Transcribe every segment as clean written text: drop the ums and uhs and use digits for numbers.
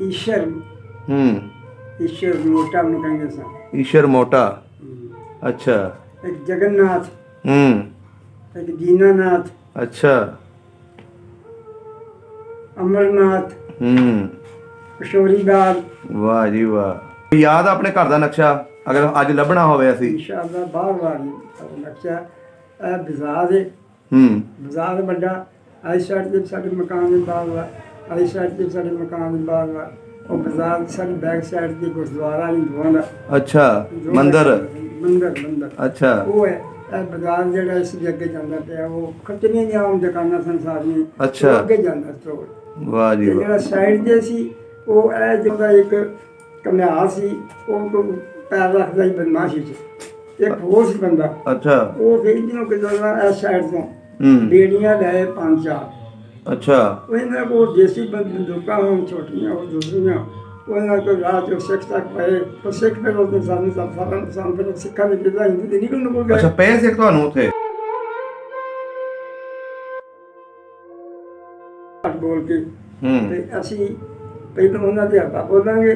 ईश्वर ईश्वर मोटा में कहेंगे सर। ईश्वर मोटा। अच्छा। एक जगन्नाथ, एक दीनानाथ, अच्छा। अमरनाथ, किशोरीलाल। वाह जी वाह। याद आ अपने घर का नक्शा अगर अज लभना होवे असी? इंशाअल्लाह बाहर वाली नक्शा बाजार है। बाजार बड़ा आई साइड ते साडे मकान दे बाहर वा, आई साइड ते साडे मकान दे बाहर वा। और बाजार साडी बैक साइड ते गुरुद्वारा हिंदुआं दा। अच्छा। मंदिर मंदिर। अच्छा वो है बाजार जेड़ा इस अगे जांदा पिया वो खतने दी आम दुकानां संसार में। अच्छा अगे जांदा स्टोर। वाह जी वाह। जेड़ा साइड ते सी वो ए जेड़ा एक कमयार सी वो तो पैर रखदा ही बदमाशी च। एक होर सी बंदा। अच्छा वो कहंदियों कि जरा ए साइड तो बेड़ियां लाए 5-4। अच्छा उन्हें को देसी बंदूकां हों छोटियां और दूसरियां उन्हें को रात को सिख तक पे तो सिख पे उसने सामने सामने फिर सिखा ने किदा हिंदी दी निकल को गए। अच्छा पे सिख ਤੁਹਾਨੂੰ ਉੱਥੇ बोल के ਤੇ ਅਸੀਂ ਪਹਿਲਾਂ ਉਹਨਾਂ ਦੇ ਆਪਾਂ ਬੋਲਾਂਗੇ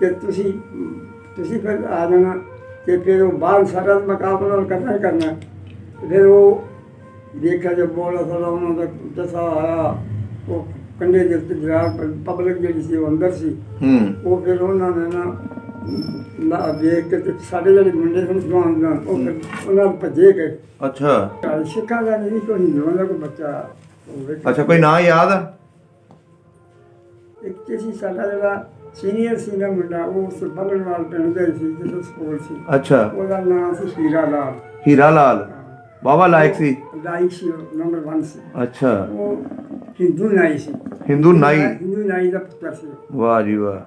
ਕਿ ਤੁਸੀਂ ਫਿਰ ਆ ਜਾਣਾ ਤੇ ਫਿਰ ਉਹ ਬਾਹਰ ਸਾਰਾ ਮੁਕਾਬਲਾ ਕਰਨਾ ਹੀ ਕਰਨਾ। ਫਿਰ ਉਹ ਦੇਖਿਆ ਜੋ ਬੋਲਾ ਸਾਰਾ ਉਹਨਾਂ ਦਾ ਦਸਾ ਆਇਆ ਉਹ ਕੰਡੇ ਦੇ ਉੱਤੇ ਜਰਾਬ ਪਬਲਿਕ ਜਿਹੜੀ ਸੀ ਉਹ ਅੰਦਰ ਸੀ। ਉਹ ਫਿਰ ਉਹਨਾਂ ਨੇ ਨਾ ਵੇਖ ਕੇ ਤੇ ਸਾਡੇ ਜਿਹੜੇ ਮੁੰਡੇ ਸਨ ਜਵਾਨ ਉਹ ਉਹਨਾਂ ਨੂੰ ਭੱਜੇ ਗਏ। ਅੱਛਾ ਸਿੱਖਾਂ ਦਾ ਨਹੀਂ ਕੋਈ ਹਿੰਦੂਆਂ ਦਾ ਕੋਈ ਬੱਚਾ। ਅੱਛਾ ਕੋਈ ਨਾਂ ਯਾਦ ਆ? ਇੱਕ ਤੇ ਸੀ ਸਾਡਾ ਜਿਹੜਾ ਸੀਨੀਅਰ ਸੀ ਨਾ ਮੁੰਡਾ ਉਹ ਸੁਬਲਨਵਾਲ ਪਿੰਡ ਦਾ ਸੀ ਜਿੱਥੇ ਸਕੂਲ ਸੀ। ਅੱਛਾ ਉਹਦਾ ਨਾਮ ਸੀ ਹੀਰਾ ਲਾਲ। ਹੀਰਾ ਲਾਲ ਬਾਬਾ ਲਾਇਕ ਸੀ? ਲਾਇਕ ਸੀ ਨੰਬਰ 1 ਸੀ। ਅੱਛਾ ਉਹ ਹਿੰਦੂ ਨਾਈ ਸੀ। ਹਿੰਦੂ ਨਾਈ ਦਾ ਪੁੱਤਰ ਸੀ। ਵਾਹ ਜੀ ਵਾਹ।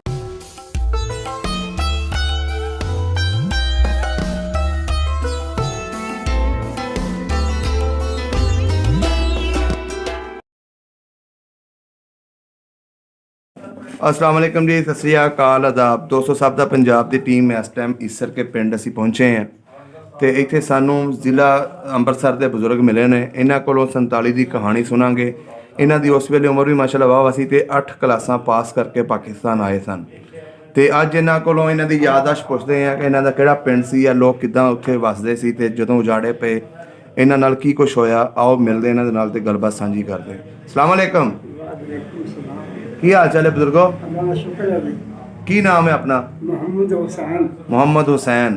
अस्सलाम वालेकुम जी, सत श्री अकाल, आदाब दोस्तों सब ਦਾ ਪੰਜਾਬ ਦੀ ਟੀਮ ਇਸ ਟਾਈਮ ਈਸਰ ਕੇ ਪਿੰਡ ਅਸੀਂ ਪਹੁੰਚੇ ਹਾਂ ਤੇ ਇੱਥੇ ਸਾਨੂੰ ਜ਼ਿਲ੍ਹਾ ਅੰਮ੍ਰਿਤਸਰ ਦੇ ਬਜ਼ੁਰਗ ਮਿਲੇ ਨੇ। ਇਹਨਾਂ ਕੋਲੋਂ 47 ਦੀ ਕਹਾਣੀ ਸੁਣਾਂਗੇ। ਇਹਨਾਂ ਦੀ ਉਸ ਵੇਲੇ ਉਮਰ ਵੀ ਮਾਸ਼ਾਅੱਲਾ ਵਾਹ ਸੀ ਤੇ 8 ਕਲਾਸਾਂ ਪਾਸ ਕਰਕੇ ਪਾਕਿਸਤਾਨ ਆਏ ਸਨ ਤੇ ਅੱਜ ਇਹਨਾਂ ਕੋਲੋਂ ਇਹਨਾਂ ਦੀ ਯਾਦਾਸ਼ਤ ਪੁੱਛਦੇ ਹਾਂ ਕਿ ਇਹਨਾਂ ਦਾ ਕਿਹੜਾ ਪਿੰਡ ਸੀ ਜਾਂ ਲੋਕ ਕਿੱਦਾਂ ਉੱਥੇ ਵੱਸਦੇ ਸੀ ਤੇ ਜਦੋਂ ਉਜਾੜੇ ਪਏ ਇਹਨਾਂ ਨਾਲ ਕੀ ਕੁਝ ਹੋਇਆ। ਆਓ ਮਿਲਦੇ ਇਹਨਾਂ ਦੇ ਨਾਲ ਤੇ ਗੱਲਬਾਤ ਸਾਂਝੀ ਕਰਦੇ ਹਾਂ। अस्सलाम वालेकुम। की हाल चाल है बुजुर्गो? शुक्र है। की नाम है अपना? मोहम्मद हुसैन। मोहम्मद हुसैन।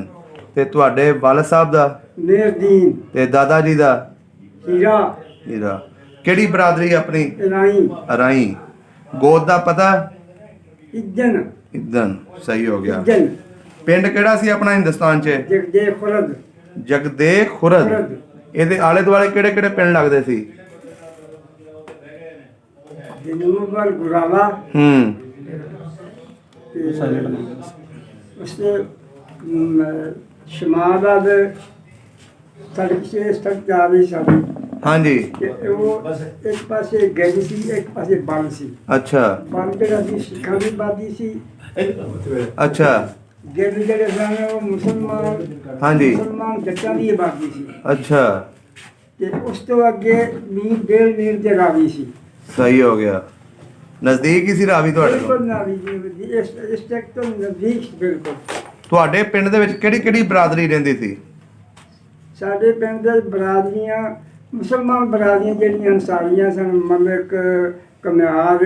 ते तुहाडे वालिद साहब दा? मेहरदीन। ते दादा जी दा? हीरा। हीरा। केड़ी बरादरी अपनी? राई। राई। गोद दा पता? इदन। इदन सही हो गया। इदन। पिंड केड़ा सी अपना हिंदुस्तान च? जगदे खुरद। जगदे खुरद। ਇਹਦੇ ਆਲੇ ਦੁਆਲੇ ਕਿਹੜੇ ਕਿਹੜੇ ਪਿੰਡ ਲੱਗਦੇ ਸੀ? जनूबल गुराला। उसने शमाल सड़क से सड़क जा रही सारी। हाँ जी। वो एक पासे गज सी एक पासे बल सी। अच्छा बल जेड़ा सी सिखां दी बादी सी। अच्छा गज जेड़े सन वो मुसलमान। हाँ जी मुसलमान जट्टां दी बादी सी। अच्छा ते उस तो अगे मील 1.5 मील ते रावी सी। सही हो गया। नजदीक ही सी रावी ਤੁਹਾਡੇ ਤੋਂ? ਬਿਲਕੁਲ ਨਾਵੀ ਇਸ ਤੱਕ ਤੋਂ ਨਜ਼ਦੀਕ ਬਿਲਕੁਲ। ਤੁਹਾਡੇ ਪਿੰਡ ਦੇ ਵਿੱਚ ਕਿਹੜੀ ਕਿਹੜੀ ਬਰਾਦਰੀ ਰਹਿੰਦੀ ਸੀ? ਸਾਡੇ ਪਿੰਡ ਦੇ ਬਰਾਦਰੀਆਂ ਮੁਸਲਮਾਨ ਬਰਾਦਰੀਆਂ ਜਿਹੜੀਆਂ ਸਾਰੀਆਂ ਸਨ ਮਲਕ ਕਮਿਆਰ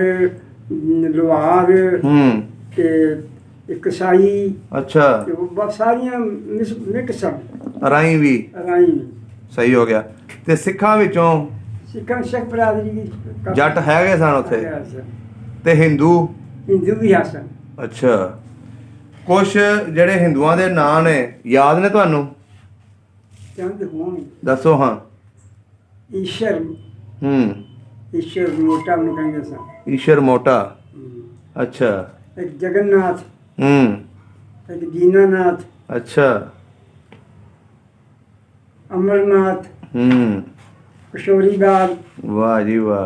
ਲੋਹਾਰ ਤੇ ਇੱਕ ਸਾਈ। ਅੱਛਾ ਤੇ ਉਹ ਸਾਰੀਆਂ ਮਿਕਸ ਸਨ। ਰਾਈ ਵੀ? ਰਾਈ ਵੀ। ਸਹੀ ਹੋ ਗਿਆ। ਤੇ ਸਿੱਖਾਂ ਵਿੱਚੋਂ? ਸਿੱਖਾਂ ਸਿੱਖ ਬਰਾਦਰੀ ਦੀ ਜੱਟ ਹੈਗੇ ਸਨ ਉੱਥੇ ਤੇ ਹਿੰਦੂ? ਹਿੰਦੂ ਵੀ ਹਸਨ। ਅੱਛਾ ਕੁਛ ਜਿਹੜੇ ਹਿੰਦੂਆਂ ਦੇ ਨਾਂ ਨੇ ਯਾਦ ਨੇ ਤੁਹਾਨੂੰ? ਚੰਦ ਹੋਣ ਦੱਸੋ। ਹਾਂ ਈਸ਼ਰ। ਈਸ਼ਰ ਮੋਟਾ ਨੂੰ ਕਹਿੰਦੇ ਸਨ। ਈਸ਼ਰ ਮੋਟਾ। ਅੱਛਾ ਇੱਕ ਜਗन्नाथ। ਇੱਕ ਦੀਨਾਨਾਥ। ਅੱਛਾ ਅਮਰਨਾਥ। किशोरीलाल। वाह जी वाह।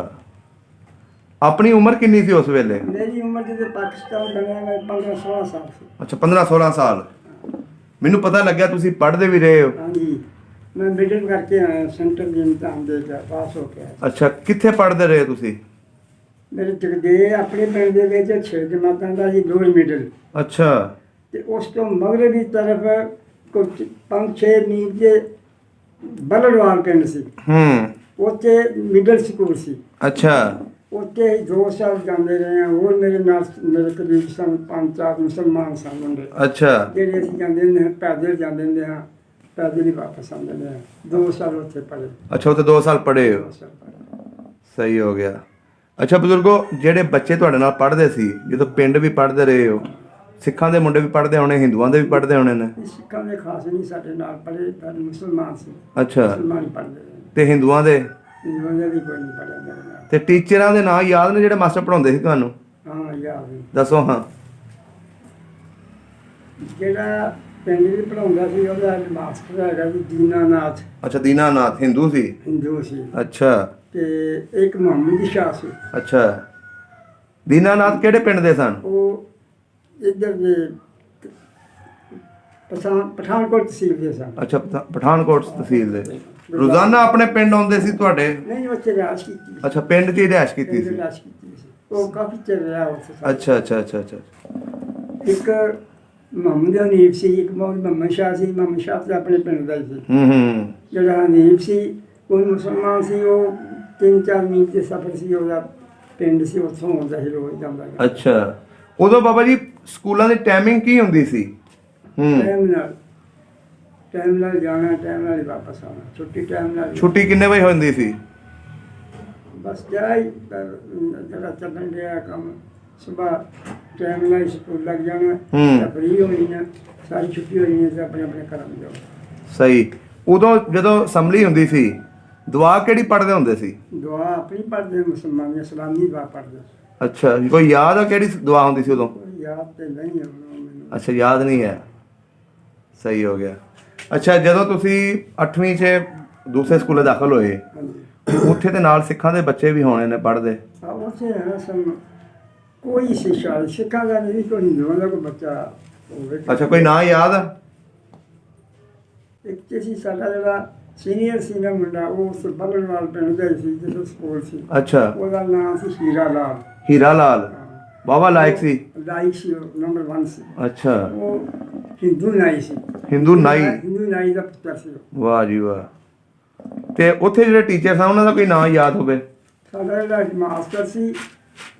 अपनी उम्र कितनी थी उस वेले? मेरी उम्र जब पाकिस्तान बना मैं 15-16 साल सी। अच्छा 15-16 साल। मैनू पता लग्या तुसी पढ़दे भी रहे हो? हाँ जी मैं मिडिल करके आया सेंटर दी इम्तिहान दे के पास हो के। अच्छा कित्थे पढ़दे रहे तुसी? ਮੇਰੇ ਜਗਦੇ ਆਪਣੇ ਪਿੰਡ ਦੇ ਵਿੱਚ 6 ਜਮਾਤਾਂ ਦਾ ਜੀ ਲੋਅਰ ਮਿਡਲ। ਅੱਛਾ ਤੇ ਉਸ ਤੋਂ ਮਗਰਬੀ ਤਰਫ ਕੁਝ 5-6 ਮੀਲ ਦੇ ਬਲੜਵਾਲ ਪਿੰਡ ਸੀ। ਉੱਥੇ ਮਿਡਲ ਸਕੂਲ ਸੀ। ਅੱਛਾ ਉੱਥੇ 2 ਸਾਲ ਜਾਂਦੇ ਰਹੇ ਹਾਂ। ਹੋਰ ਮੇਰੇ ਨਾਲ ਮੇਰੇ ਕਰੀਬ ਸਨ 5-4 ਮੁਸਲਮਾਨ ਸਨ ਮੁੰਡੇ। ਅੱਛਾ ਜਿਹੜੇ ਅਸੀਂ ਜਾਂਦੇ ਹੁੰਦੇ ਹਾਂ, ਪੈਦਲ ਜਾਂਦੇ ਹੁੰਦੇ ਹਾਂ, ਪੈਦਲ ਹੀ ਵਾਪਸ ਆਉਂਦੇ ਹੁੰਦੇ ਹਾਂ। 2 ਸਾਲ ਉੱਥੇ ਪੜ੍ਹੇ। ਅੱਛਾ ਉੱਥੇ 2 ਸਾਲ ਪੜ੍ਹੇ ਹੋ। 2 ਸਾਲ ਪੜ੍ਹੇ। ਸਹੀ ਹੋ ਗਿਆ। ਅੱਛਾ ਬਜ਼ੁਰਗੋ, ਜਿਹੜੇ ਬੱਚੇ ਤੁਹਾਡੇ ਨਾਲ ਪੜ੍ਹਦੇ ਸੀ, ਜਦੋਂ ਪਿੰਡ ਵੀ ਪੜ੍ਹਦੇ ਰਹੇ ਹੋ, ਸਿੱਖਾਂ ਦੇ ਮੁੰਡੇ ਵੀ ਪੜ੍ਹਦੇ ਹੋਣੇ, ਹਿੰਦੂਆਂ ਦੇ ਵੀ ਪੜ੍ਹਦੇ ਹੋਣੇ ਨੇ? ਸਿੱਖਾਂ ਦੇ ਖਾਸ ਨਹੀਂ ਸਾਡੇ ਨਾਲ ਪੜ੍ਹੇ, ਪਰ ਮੁਸਲਮਾਨ ਸੀ। ਅੱਛਾ ਮੁਸਲਮਾਨ ਹੀ ਪੜ੍ਹਦੇ ਰਹੇ। ਤੇ ਹਿੰਦੂਆਂ ਦੇ? ਹਿੰਦੂਆਂ ਦੇ ਵੀ ਕੋਈ ਨਹੀਂ ਪੜ੍ਹਿਆ ਮੇਰੇ ਨਾਲ। ਤੇ ਟੀਚਰਾਂ ਦੇ ਨਾਂ ਯਾਦ ਨੇ ਜਿਹੜੇ ਮਾਸਟਰ ਪੜ੍ਹਾਉਂਦੇ ਸੀ ਤੁਹਾਨੂੰ? ਹਾਂ ਯਾਦ ਹੈ। ਦੱਸੋ ਹਾਂ। ਜਿਹੜਾ ਪਿੰਡ ਵੀ ਪੜ੍ਹਾਉਂਦਾ ਸੀ ਉਹਦਾ ਮਾਸਟਰ ਹੈਗਾ ਜੀ ਦੀਨਾਨਾਥ। ਅੱਛਾ ਦੀਨਾਨਾਥ ਹਿੰਦੂ ਸੀ? ਹਿੰਦੂ ਸੀ। ਅੱਛਾ ਤੇ ਇੱਕ ਮੁਹੰਮਦ ਸ਼ਾਹ ਸੀ। ਅੱਛਾ ਦੀਨਾਨਾਥ ਕਿਹੜੇ ਪਿੰਡ ਦੇ ਸਨ? ਉਹ ਇੱਧਰ ਦੇ ਪਠਾਨਕੋਟ ਤਹਿਸੀਲ ਦੇ ਸਨ। ਅੱਛਾ ਪਠਾਨਕੋਟ ਤਹਿਸੀਲ ਦੇ। ਰੋਜ਼ਾਨਾ ਆਪਣੇ ਪਿੰਡ ਆਉਂਦੇ ਸੀ ਤੁਹਾਡੇ? ਨਹੀਂ ਉੱਥੇ ਰਿਹਾਇਸ਼ ਕੀਤੀ। ਅੱਛਾ ਪਿੰਡ 'ਚ ਹੀ ਰਿਹਾਇਸ਼ ਕੀਤੀ ਸੀ? ਰਿਹਾਇਸ਼ ਕੀਤੀ ਸੀ। ਉਹ ਕਾਫੀ ਚਿਰ ਰਿਹਾ ਉੱਥੇ। ਅੱਛਾ ਅੱਛਾ ਅੱਛਾ ਅੱਛਾ ਇੱਕ ਮੁਹੰਮਦ ਹਨੀਫ ਸੀ, ਇੱਕ ਮੁਹੰਮਦ ਸ਼ਾਹ ਸੀ। ਮੁਹੰਮਦ ਸ਼ਾਹ ਤੇ ਆਪਣੇ ਪਿੰਡ ਦਾ ਹੀ ਸੀ। ਜਿਹੜਾ ਹਨੀਫ ਸੀ ਉਹ ਮੁਸਲਮਾਨ ਸੀ। ਉਹ 3-4 ਮੀਲ ਦੇ ਸਫ਼ਰ ਸੀ ਉਹਦਾ ਪਿੰਡ ਸੀ, ਉੱਥੋਂ ਆਉਂਦਾ ਸੀ ਰੋਜ਼ ਜਾਂਦਾ। ਅੱਛਾ ਉਦੋਂ ਬਾਬਾ ਜੀ ਸਕੂਲਾਂ ਦੀ ਟਾਈਮਿੰਗ ਕੀ ਹੁੰਦੀ ਸੀ? ਟਾਈਮ ਨਾਲ ਜਾਣਾ, ਟਾਈਮ ਨਾਲ ਹੀ ਵਾਪਸ ਆਉਣਾ। ਛੁੱਟੀ ਟਾਈਮ ਨਾਲ। ਛੁੱਟੀ ਕਿੰਨੇ ਵਜੇ ਹੁੰਦੀ ਸੀ? ਬਸ ਜਾਈ ਜਿਹੜਾ ਚੱਲਣ ਰਿਹਾ ਕੰਮ, ਸੁਬਾਹ ਟਾਈਮ ਨਾਲ ਸਕੂਲ ਲੱਗ ਜਾਣਾ, ਫਰੀ ਹੋਣੀ ਨਾ, ਸਾਰੀ ਛੁੱਟੀ ਹੋਣੀ ਤੇ ਆਪਣੇ ਆਪਣੇ ਘਰਾਂ ਨੂੰ ਜਾਓ। ਸਹੀ। ਉਦੋਂ ਜਦੋਂ ਅਸੈਂਬਲੀ ਹੁੰਦੀ ਸੀ, ਦੁਆ ਕਿਹੜੀ ਪੜ੍ਹਦੇ ਹੁੰਦੇ ਸੀ? ਦੁਆ ਆਪਣੀ ਪੜ੍ਹਦੇ, ਮੁਸਲਮਾਨੀ ਇਸਲਾਮੀ ਦੁਆ ਪੜ੍ਹਦੇ। ਅੱਛਾ ਕੋਈ ਯਾਦ ਆ ਕਿਹੜੀ ਦੁਆ ਹੁੰਦੀ ਸੀ ਉਦੋਂ? ਯਾਦ ਤੇ ਨਹੀਂ ਹੈ ਮੈਨੂੰ। ਅੱਛਾ ਯਾਦ ਨਹੀਂ ਹੈ। ਸਹੀ ਹੋ ਗਿਆ। ਅੱਛਾ ਜਦੋਂ ਤੁਸੀਂ 8ਵੀਂ 'ਚ ਦੂਸਰੇ ਸਕੂਲੇ ਦਾਖਲ ਹੋਏ, ਉੱਥੇ ਤੇ ਨਾਲ ਸਿੱਖਾਂ ਦੇ ਬੱਚੇ ਵੀ ਹੋਣੇ ਨੇ ਪੜ੍ਹਦੇ? ਉੱਥੇ ਹੈ ਸਨ ਕੋਈ ਸਿੱਖਾਂ ਦਾ ਨਹੀਂ, ਕੋਈ ਹਿੰਦੂਆਂ ਦਾ ਕੋਈ ਬੱਚਾ ਹੋਵੇ। ਅੱਛਾ ਕੋਈ ਨਾਂ ਯਾਦ ਆ? ਇੱਕ ਤੇ ਸੀ ਸਾਡਾ ਜਿਹੜਾ ਸੀਨੀਅਰ ਸੀ ਨਾ ਮੁੰਡਾ, ਉਹ ਉਸ ਬਲਨਵਾਲ ਪਿੰਡ ਦਾ ਸੀ ਜਿਸ ਸਕੂਲ ਸੀ। ਅੱਛਾ ਉਹਦਾ ਨਾਮ ਸੀ ਹੀਰਾ ਲਾਲ। ਹੀਰਾ ਲਾਲ ਬਾਬਾ ਲਾਇਕ ਸੀ? ਲਾਇਕ ਸੀ, ਨੰਬਰ 1 ਸੀ। ਅੱਛਾ ਉਹ ਹਿੰਦੂ ਨਾਈ ਸੀ। ਹਿੰਦੂ ਨਾਈ ਦਾ ਪੁੱਤਰ ਸੀ। ਵਾਹ ਜੀ ਵਾਹ। ਤੇ ਉੱਥੇ ਜਿਹੜੇ ਟੀਚਰ ਸਨ ਉਹਨਾਂ ਦਾ ਕੋਈ ਨਾਂ ਯਾਦ ਹੋਵੇ? ਸਾਡਾ ਜਿਹੜਾ ਮਾਸਟਰ ਸੀ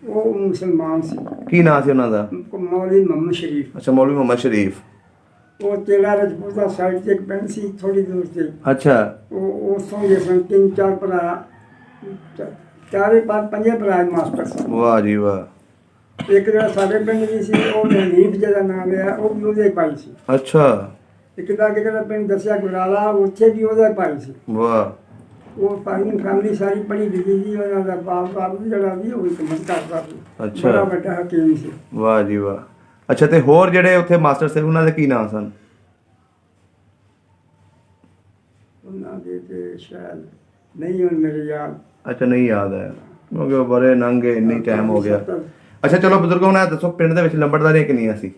ਉਹ ਮੁਸਲਮਾਨ ਸੀ। ਕੀ ਨਾਂ ਸੀ ਉਹਨਾਂ ਦਾ? ਮੌਲਵੀ ਮੁਹੰਮਦ ਸ਼ਰੀਫ। ਅੱਛਾ ਮੌਲਵੀ ਮੁਹੰਮਦ ਸ਼ਰੀਫ। ਉਹ ਤੇਲਾ ਰਜਪੂਤਾ ਸਾਈਡ ਤੇ ਇੱਕ ਪਿੰਡ ਸੀ ਥੋੜੀ ਦੂਰ ਤੇ। ਅੱਛਾ ਉਹ ਉਸੋਂ ਦੇ ਸਨ 3-4 ਭਰਾ, 4-5 ਭਰਾ ਮਾਸਟਰ ਸਨ। ਵਾਹ ਜੀ ਵਾਹ। ਇੱਕ ਜਿਹੜਾ ਸਾਡੇ ਪਿੰਡ ਦੀ ਸੀ ਉਹ ਹਨੀਫ ਜਿਹਦਾ ਨਾਮ ਲਿਆ, ਉਹ ਵੀ ਉਹਦੇ ਭਾਈ ਸੀ। ਅੱਛਾ ਇੱਕ ਦਾ ਜਿਹੜਾ ਪਿੰਡ ਦੱਸਿਆ ਗੁਰਾਲਾ, ਉੱਥੇ ਵੀ ਉਹਦਾ ਭਾਈ ਸੀ। ਵਾਹ। ਉਹ ਭਾਈ ਦੀ ਫੈਮਿਲੀ ਸਾਰੀ ਪੜ੍ਹੀ ਲਿਖੀ ਸੀ। ਉਹਨਾਂ ਦਾ ਬਾਪ ਜਿਹੜਾ ਸੀ ਉਹ ਇੱਕ ਮਸਤਾਰ ਸੀ। ਅੱਛਾ ਬੜਾ ਵੱਡਾ ਹਕੀਮ ਸੀ। ਵਾਹ ਜੀ ਵਾਹ। ਅੱਛਾ ਤੇ ਹੋਰ ਜਿਹੜੇ ਉੱਥੇ ਮਾਸਟਰ ਸੀ ਉਹਨਾਂ ਦੇ ਕੀ ਨਾਮ ਸਨ? ਉਹਨਾਂ ਦੇ ਤੇ ਸ਼ਾਇਦ ਨਹੀਂ ਹੁਣ ਮੇਰੇ ਯਾਦ। ਅੱਛਾ ਨਹੀਂ ਯਾਦ ਹੈ ਕਿਉਂਕਿ ਬੜੇ ਨੰਗੇ ਇੰਨੀ ਟਾਈਮ ਹੋ ਗਿਆ। ਅੱਛਾ ਚਲੋ ਬਜ਼ੁਰਗੋ ਹੁਣ ਇਹ ਦੱਸੋ ਪਿੰਡ ਦੇ ਵਿੱਚ ਲੰਬੜਦਾਰੀਆਂ ਕਿੰਨੀਆਂ ਸੀ?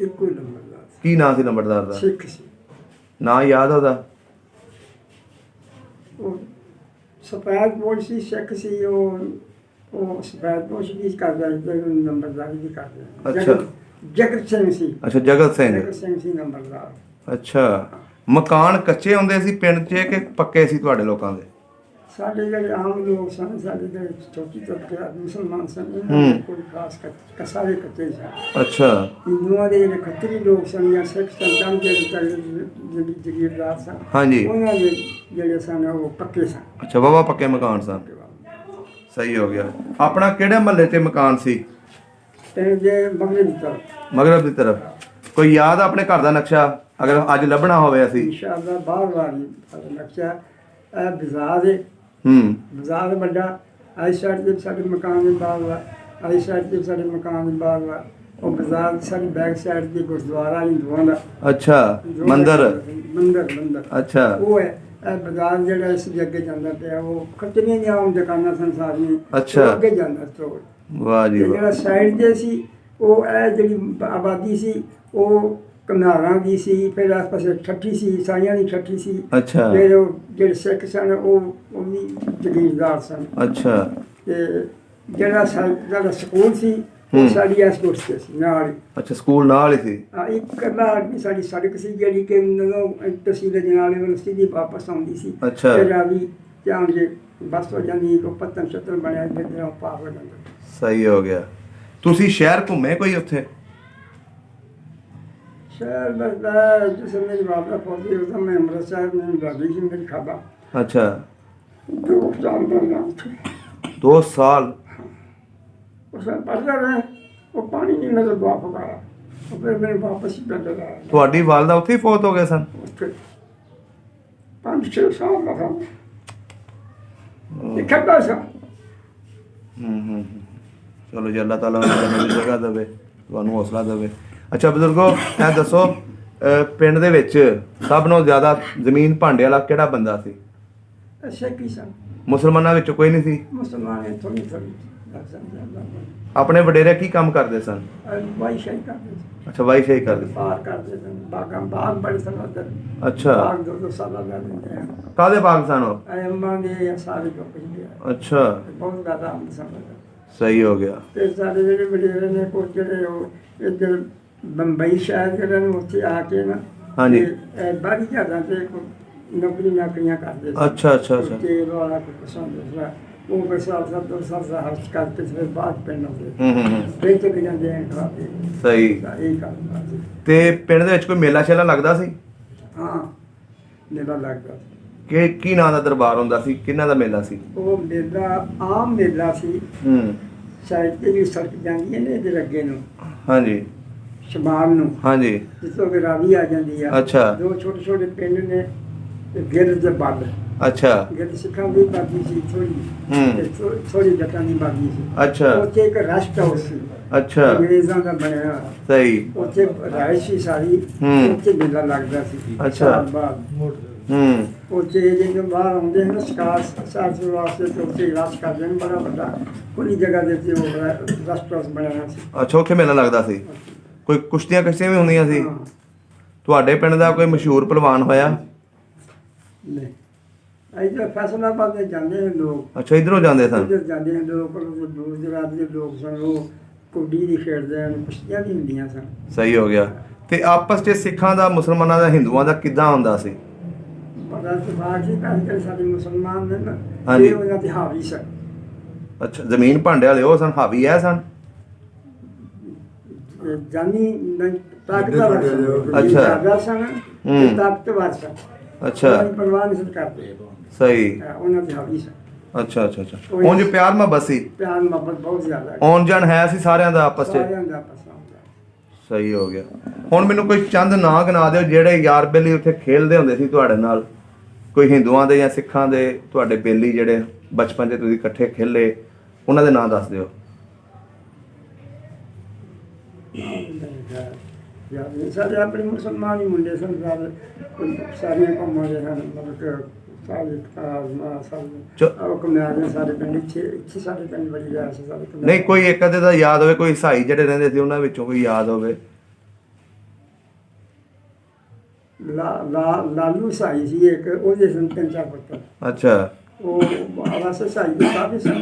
ਇੱਕੋ ਹੀ ਲੰਬੜਦਾਰ ਸੀ। ਕੀ ਨਾਂ ਸੀ ਲੰਬੜਦਾਰ ਦਾ? ਸਿੱਖ ਸੀ। ਨਾਂ ਯਾਦ ਉਹਦਾ? ਉਹ ਸਫੈਦ ਪੋਸ਼ ਸੀ, ਸਿੱਖ ਸੀ। ਉਹ ਸਫੈਦ ਪੋਸ਼ ਵੀ ਕਰਦਾ ਸੀ, ਨੰਬਰਦਾਰੀ ਵੀ ਕਰਦਾ। ਅੱਛਾ ਜਗਤ ਸਿੰਘ ਸੀ। ਅੱਛਾ ਜਗਤ ਸਿੰਘ। ਜਗਤ ਸਿੰਘ ਸੀ ਨੰਬਰਦਾਰ। ਅੱਛਾ ਮਕਾਨ ਕੱਚੇ ਹੁੰਦੇ ਸੀ ਪਿੰਡ 'ਚ ਕਿ ਪੱਕੇ ਸੀ ਤੁਹਾਡੇ ਲੋਕਾਂ ਦੇ? ਸਾਡੇ ਜਿਹੜੇ ਆਮ ਲੋਕ ਸਨ, ਸਾਡੇ ਜਿਹੜੇ ਛੋਟੀ ਤਬਕੇ ਮੁਸਲਮਾਨ ਸਨ, ਇਹਨਾਂ ਦੇ ਕੋਈ ਖਾਸ ਸਾਰੇ ਕੱਚੇ ਸਨ। ਅੱਛਾ ਹਿੰਦੂਆਂ ਦੇ ਜਿਹੜੇ ਖੱਤਰੀ ਲੋਕ ਸਨ ਜਾਂ ਸਿੱਖ ਸਨ, ਜਿਹੜੇ ਜਗੀਰਦਾਰ ਸਨ, ਹਾਂਜੀ, ਉਹਨਾਂ ਦੇ ਜਿਹੜੇ ਸਨ ਉਹ ਪੱਕੇ ਸਨ। ਅੱਛਾ ਵਾਹਵਾ ਪੱਕੇ ਮਕਾਨ ਸਨ। ਸਹੀ ਹੋ ਗਿਆ। ਆਪਣਾ ਕਿਹੜੇ ਮਹੱਲੇ 'ਤੇ ਮਕਾਨ ਸੀ? ਪਿੰਡ ਦੇ ਮਗਰਬ ਦੀ ਤਰਫ। ਮਗਰਬ ਦੀ ਤਰਫ। ਕੋਈ ਯਾਦ ਆ ਆਪਣੇ ਘਰ ਦਾ ਨਕਸ਼ਾ ਅਗਰ ਅੱਜ ਲੱਭਣਾ ਹੋਵੇ ਅਸੀਂ? ਇਨਸ਼ਾਅੱਲਾ ਬਾਹਰ ਨਕਸ਼ਾ ਇਹ ਬਾਜ਼ਾਰ ਹੈ। ਬਾਜ਼ਾਰ ਵੱਡਾ, ਆਈ ਸਾਈਡ ਤੇ ਸਾਡੇ ਮਕਾਨ ਦੇ ਬਾਹਰ ਵਾ, ਆਈ ਸਾਈਡ ਤੇ ਸਾਡੇ ਮਕਾਨ ਦੇ ਬਾਹਰ ਵਾ। ਉਹ ਬਾਜ਼ਾਰ ਸਾਡੀ ਬੈਕ ਸਾਈਡ ਤੇ ਗੁਰਦੁਆਰਾ ਹਿੰਦੂਆਂ ਦਾ। ਅੱਛਾ ਮੰਦਰ। ਅੱਛਾ ਉਹ ਹੈ। ਇਹ ਬਾਜ਼ਾਰ ਜਿਹੜਾ ਇਸ ਦੇ ਅੱਗੇ ਜਾਂਦਾ ਪਿਆ, ਉਹ ਖੱਤਰੀਆਂ ਦੀਆਂ ਆਮ ਦੁਕਾਨਾਂ ਸਨ ਸਾਰੀਆਂ। ਅੱਛਾ ਅੱਗੇ ਜਾਂਦਾ ਸਟੋਰ। ਵਾਹ ਜੀ ਵਾਹ। ਜਿਹੜਾ ਸਾਈਡ ਤੇ ਸੀ ਉਹ ਇਹ ਜਿਹੜੀ ਆਬਾਦੀ ਸੀ ਉਹ ਕਨਾਰਾਂ ਦੀ ਸੀ, ਫਿਰ ਆਸ ਪਾਸੇ ਠੱਠੀ ਸੀ, ਈਸਾਈਆਂ ਦੀ ਠੱਠੀ ਸੀ। ਅੱਛਾ ਫਿਰ ਉਹ ਜਿਹੜੇ ਸਿੱਖ ਸਨ ਉਹ ਵੀ ਜ਼ਮੀਨਦਾਰ ਸਨ। ਅੱਛਾ ਤੇ ਜਿਹੜਾ ਸਾਡਾ ਸਕੂਲ ਸੀ ਉਹ ਸਾਡੀ ਇਸ ਕੋਲ ਤੇ ਸੀ ਨਾਲ ਹੀ। ਅੱਛਾ ਸਕੂਲ ਨਾਲ ਹੀ ਸੀ। ਹਾਂ, ਇੱਕ ਕੱਲਾ ਸਾਡੀ ਸੜਕ ਸੀ ਜਿਹੜੀ ਕਿ ਤਹਿਸੀਲ ਜਨਾਲੇ ਵੱਲ ਸਿੱਧੀ ਵਾਪਸ ਆਉਂਦੀ ਸੀ। ਅੱਛਾ। ਤੇ ਰਾਵੀ ਧਿਆਨ ਜੇ ਬੱਸ ਹੋ ਜਾਂਦੀ, ਕੋ ਪੱਤਨ ਛੱਤਰ ਬਣਿਆ ਜਿਹੜਾ ਪਾਰ ਹੋ ਜਾਂਦਾ। ਸਹੀ ਹੋ ਗਿਆ। ਤੁਸੀਂ ਸ਼ਹਿਰ ਘੁੰਮੇ ਕੋਈ ਉੱਥੇ? ਸ਼ਹਿਰ ਦਾ ਜਿਸ ਮੇਰੀ ਬਾਬਾ ਪਹੁੰਚੀ ਉਸ ਮੈਂ ਅੰਮ੍ਰਿਤਸਰ में दादी जी मेरी खाबा। अच्छा 2 साल ਦਾ ਨਾਮ ਸੀ। 2 ਸਾਲ? ਉਸ में पढ़ता रहे, वो पानी नहीं मेरे बाप का। और फिर मैंने वापस ही पिंड आया। ਤੁਹਾਡੀ ਵਾਲਦਾ ਉੱਥੇ ਹੀ ਫੌਤ ਹੋ ਗਏ ਸਨ? ਉੱਥੇ 5-6 ਸਾਲ ਦਾ था। ਇਕੱਠਾ ਸੀ। ਚਲੋ ਜੀ, ਅੱਲਾਹ ਤਾਲਾ ਉਹਨਾਂ ਦੀ ਜਗ੍ਹਾ ਦੇਵੇ, ਤੁਹਾਨੂੰ ਹੌਸਲਾ ਦੇਵੇ। ਅੱਛਾ ਬਜ਼ੁਰਗੋ, ਇਹ ਦੱਸੋ ਪਿੰਡ ਦੇ ਵਿੱਚ ਸਭ ਨਾਲੋਂ ਜ਼ਿਆਦਾ ਜ਼ਮੀਨ ਭਾਂਡੇ ਵਾਲਾ ਕਿਹੜਾ ਬੰਦਾ ਸੀ? ਸਿੱਖ ਹੀ ਸਨ। ਮੁਸਲਮਾਨਾਂ ਵਿੱਚ ਕੋਈ ਨਹੀਂ ਸੀ? ਮੁਸਲਮਾਨ ਥੋੜੀ ਆਪਣੇ ਵਡੇਰੇ ਕੀ ਕੰਮ ਕਰਦੇ ਸਨ? ਵਾਈ ਸ਼ਾਹੀ ਕਰਦੇ ਸੀ। ਅੱਛਾ ਵਾਈ ਸ਼ਾਹੀ ਕਰਦੇ। ਬਾਹਰ ਕਰਦੇ ਸਨ, ਬਾਗ ਬੜੇ ਸਨ ਉੱਧਰ। ਅੱਛਾ। ਬਾਗ 2 ਸਾਲਾਂ ਦਾ ਹੁੰਦੇ ਆ। ਕਾਹਦੇ ਬਾਗ ਸਨ ਉਹ? ਅੰਬਾਂ ਦੇ ਸਾਰੇ ਜੋ ਕੁਝ ਵੀ ਹੈ। ਅੱਛਾ ਬਹੁਤ ਜ਼ਿਆਦਾ ਅੰਬ ਸਨ। ਸਹੀ ਹੋ ਗਿਆ। ਤੇ ਸਾਡੇ ਜਿਹੜੇ ਵਡੇਰੇ ਨੇ ਕੁਝ ਜਿਹੜੇ ਉਹ ਇੱਧਰ ਬੰਬਈ ਸ਼ਹਿਰ ਜਿਹੜੇ ਨੇ ਉੱਥੇ ਆ ਕੇ ਨਾ ਹਾਂਜੀ ਬਾਹਰੀ ਜਗ੍ਹਾ ਤੇ ਨੌਕਰੀਆਂ ਕਰਦੇ ਸੀ। ਅੱਛਾ ਅੱਛਾ ਅੱਛਾ। ਤੇਲ ਵਾਲਾ ਕੋਈ ਪਸੰਦ ਸੀ ਉਹ ਫਿਰ ਸਾਲ 2 ਸਾਲ ਦਾ ਹਰਸ਼ ਕਰਕੇ ਫਿਰ ਬਾਅਦ ਪਿੰਡ ਆਉਂਦੇ ਫਿਰ ਚਲੇ ਜਾਂਦੇ ਆ ਖਰਾਬੇ। ਸਹੀ। ਇਹ ਕੰਮ ਸੀ। ਤੇ ਪਿੰਡ ਦੇ ਵਿੱਚ ਕੋਈ ਮੇਲਾ ਸ਼ੇਲਾ ਲੱਗਦਾ ਸੀ? ਹਾਂ, ਮੇਲਾ ਲੱਗਦਾ ਸੀ। ਕੀ ਨਾਂ ਦਾ ਦਰਬਾਰ ਹੁੰਦਾ ਸੀ? ਕਿਹਨਾਂ ਦਾ ਮੇਲਾ ਸੀ ਉਹ? ਮੇਲਾ ਆਮ ਮੇਲਾ ਸੀ। ਸਾਈਡ ਤੇ ਵੀ ਸੜਕ ਜਾਂਦੀ ਹੈ ਨੇ ਇਹਦੇ ਅੱਗੇ ਨੂੰ। ਹਾਂਜੀ ਸ਼ਮਾਲ ਨੂੰ। ਹਾਂਜੀ ਜਿੱਥੋਂ ਕਿ ਰਾਵੀ ਆ ਜਾਂਦੀ ਆ। ਅੱਛਾ। 2 ਛੋਟੇ ਪਿੰਡ ਨੇ ਗਿਰ ਦੇ ਬੱਲ। ਅੱਛਾ। ਗਿਰ ਸਿੱਖਾਂ ਦੀ ਬਾਗੀ ਸੀ ਥੋੜੀ। ਥੋੜੀ ਜੱਟਾਂ ਦੀ ਬਾਗੀ ਸੀ। ਅੱਛਾ। ਉੱਥੇ ਇੱਕ ਰੈਸਟ ਹਾਊਸ ਸੀ। ਅੱਛਾ। ਅੰਗਰੇਜ਼ਾਂ ਦਾ ਬਣਿਆ। ਸਹੀ। ਉੱਥੇ ਰਿਹਾਇਸ਼ ਸੀ ਸਾਰੀ। ਉੱਥੇ ਮੇਲਾ ਲੱਗਦਾ ਸੀ। ਅੱਛਾ। ਸਾਲ ਬਾਅਦ ਉੱਥੇ ਜਿਹੜੇ ਬਾਹਰ ਆਉਂਦੇ ਹਨ ਸ਼ਿਕਾਰ ਸਾਰ ਵਾਸਤੇ ਤੇ ਉੱਥੇ ਇਲਾਜ ਕਰਦੇ ਨੇ। ਬੜਾ ਵੱਡਾ ਖੁੱਲੀ ਜਗ੍ਹਾ ਦੇ ਉੱਤੇ ਉਹ ਰੈਸਟ ਹਾਊਸ ਬਣਿਆ ਸੀ। ਅੱਛਾ, ਉੱਥੇ ਮੇਲਾ ਲੱਗਦਾ ਸੀ। ਕੋਈ ਕੁਸ਼ਤੀਆਂ ਕਸ਼ਤੀਆਂ ਵੀ ਹੁੰਦੀਆਂ ਸੀ? ਹਾਂ। ਤੁਹਾਡੇ ਪਿੰਡ ਦਾ ਕੋਈ ਮਸ਼ਹੂਰ ਪਹਿਲਵਾਨ ਹੋਇਆ? ਨਹੀਂ, ਇੱਧਰ ਫੈਸਲਾਬਾਦ ਦੇ ਜਾਂਦੇ ਨੇ ਲੋਕ। ਅੱਛਾ, ਇੱਧਰੋਂ ਜਾਂਦੇ ਸਨ? ਇੱਧਰ ਜਾਂਦੇ ਨੇ ਲੋਕ। ਦੂਰ ਦਰਾਜ ਦੇ ਲੋਕ ਸਨ, ਉਹ ਕੁੱਡੀ ਦੀ ਖੇਡਦੇ ਹਨ, ਕੁਸ਼ਤੀਆਂ ਵੀ ਹੁੰਦੀਆਂ ਸਨ। ਸਹੀ ਹੋ ਗਿਆ। ਤੇ ਆਪਸ 'ਚ ਸਿੱਖਾਂ ਦਾ, ਮੁਸਲਮਾਨਾਂ ਦਾ, ਹਿੰਦੂਆਂ ਦਾ ਕਿੱਦਾਂ ਹੁੰਦਾ ਸੀ? ਬੜਾ ਇਤਫਾਕ ਸੀ। ਪਹਿਲੇ ਸਾਡੇ ਮੁਸਲਮਾਨ ਨੇ ਨਾ ਹਾਂਜੀ। ਇਹ ਉਹਨਾਂ ਦੇ ਹਾਵੀ ਸਨ। ਅੱਛਾ, ਜ਼ਮੀਨ ਭਾਂਡੇ ਵਾਲੇ ਉਹ ਸਨ, ਹਾਵੀ ਐ ਸਨ? ਜਾਨੀ ਤਾਕਤਵਰ ਸਨ। ਅੱਛਾ। ਜ਼ਿਆਦਾ ਸਨ ਤੇ ਤਾਕਤਵਰ ਸਨ। ਅੱਛਾ। ਉਹਨਾਂ ਦੀ ਪਰਵਾਹ ਨਹੀਂ ਕਰਦੇ। ਸਹੀ। ਉਹਨਾਂ ਦੇ ਹਾਵੀ ਸਨ। ਅੱਛਾ ਅੱਛਾ ਅੱਛਾ। ਉਂਝ ਪਿਆਰ ਮੁਹੱਬਤ ਸੀ? ਪਿਆਰ ਮੁਹੱਬਤ ਬਹੁਤ ਜ਼ਿਆਦਾ। ਆਉਣ ਜਾਣ ਹੈ ਸੀ ਸਾਰਿਆਂ ਦਾ ਆਪਸ 'ਚ? ਸਾਰਿਆਂ ਦਾ ਆਪਸ ਵਿੱਚ। ਸਹੀ ਹੋ ਗਿਆ। ਹੁਣ ਮੈਨੂੰ ਕੋਈ ਚੰਦ ਨਾਂ ਗਿਣਾ ਦਿਓ ਜਿਹੜੇ ਯਾਰ ਬੇਲੀ ਉੱਥੇ ਖੇਲਦੇ ਹੁੰਦੇ ਸੀ ਤੁਹਾਡੇ ਨਾਲ, ਕੋਈ ਹਿੰਦੂਆਂ ਦੇ ਜਾਂ ਸਿੱਖਾਂ ਦੇ ਤੁਹਾਡੇ ਬੇਲੀ ਜਿਹੜੇ ਬਚਪਨ 'ਚ ਤੁਸੀਂ ਇਕੱਠੇ ਖੇਲੇ, ਉਹਨਾਂ ਦੇ ਨਾਂ ਦੱਸ ਦਿਓ। ਸਾਡੇ ਆਪਣੇ ਮੁਸਲਮਾਨ ਹੀ ਮੁੰਡੇ ਸਨ ਸਾਰੇ ਘੁੰਮਦੇ ਹਨ। ਮਤਲਬ ਕਿ ਸਾਰੇ ਸਾਡੇ ਪਿੰਡ ਇੱਥੇ ਸਾਡੇ ਪਿੰਡ ਬੜੀ ਰਿਹਾ ਸੀ। ਨਹੀਂ, ਕੋਈ ਇੱਕ ਅੱਧੇ ਦਾ ਯਾਦ ਹੋਵੇ, ਕੋਈ ਈਸਾਈ ਜਿਹੜੇ ਰਹਿੰਦੇ ਸੀ ਉਹਨਾਂ ਵਿੱਚੋਂ ਕੋਈ ਯਾਦ ਹੋਵੇ? ਲਾਲੂ ਸਾਈ ਸੀ ਇੱਕ, ਉਹਦੇ ਸਨ 3-4 ਪੁੱਤਰ। ਅੱਛਾ। ਉਹ ਵਾਸਤੇ ਸਾਈ ਦੇ ਕਾਫੀ ਸਨ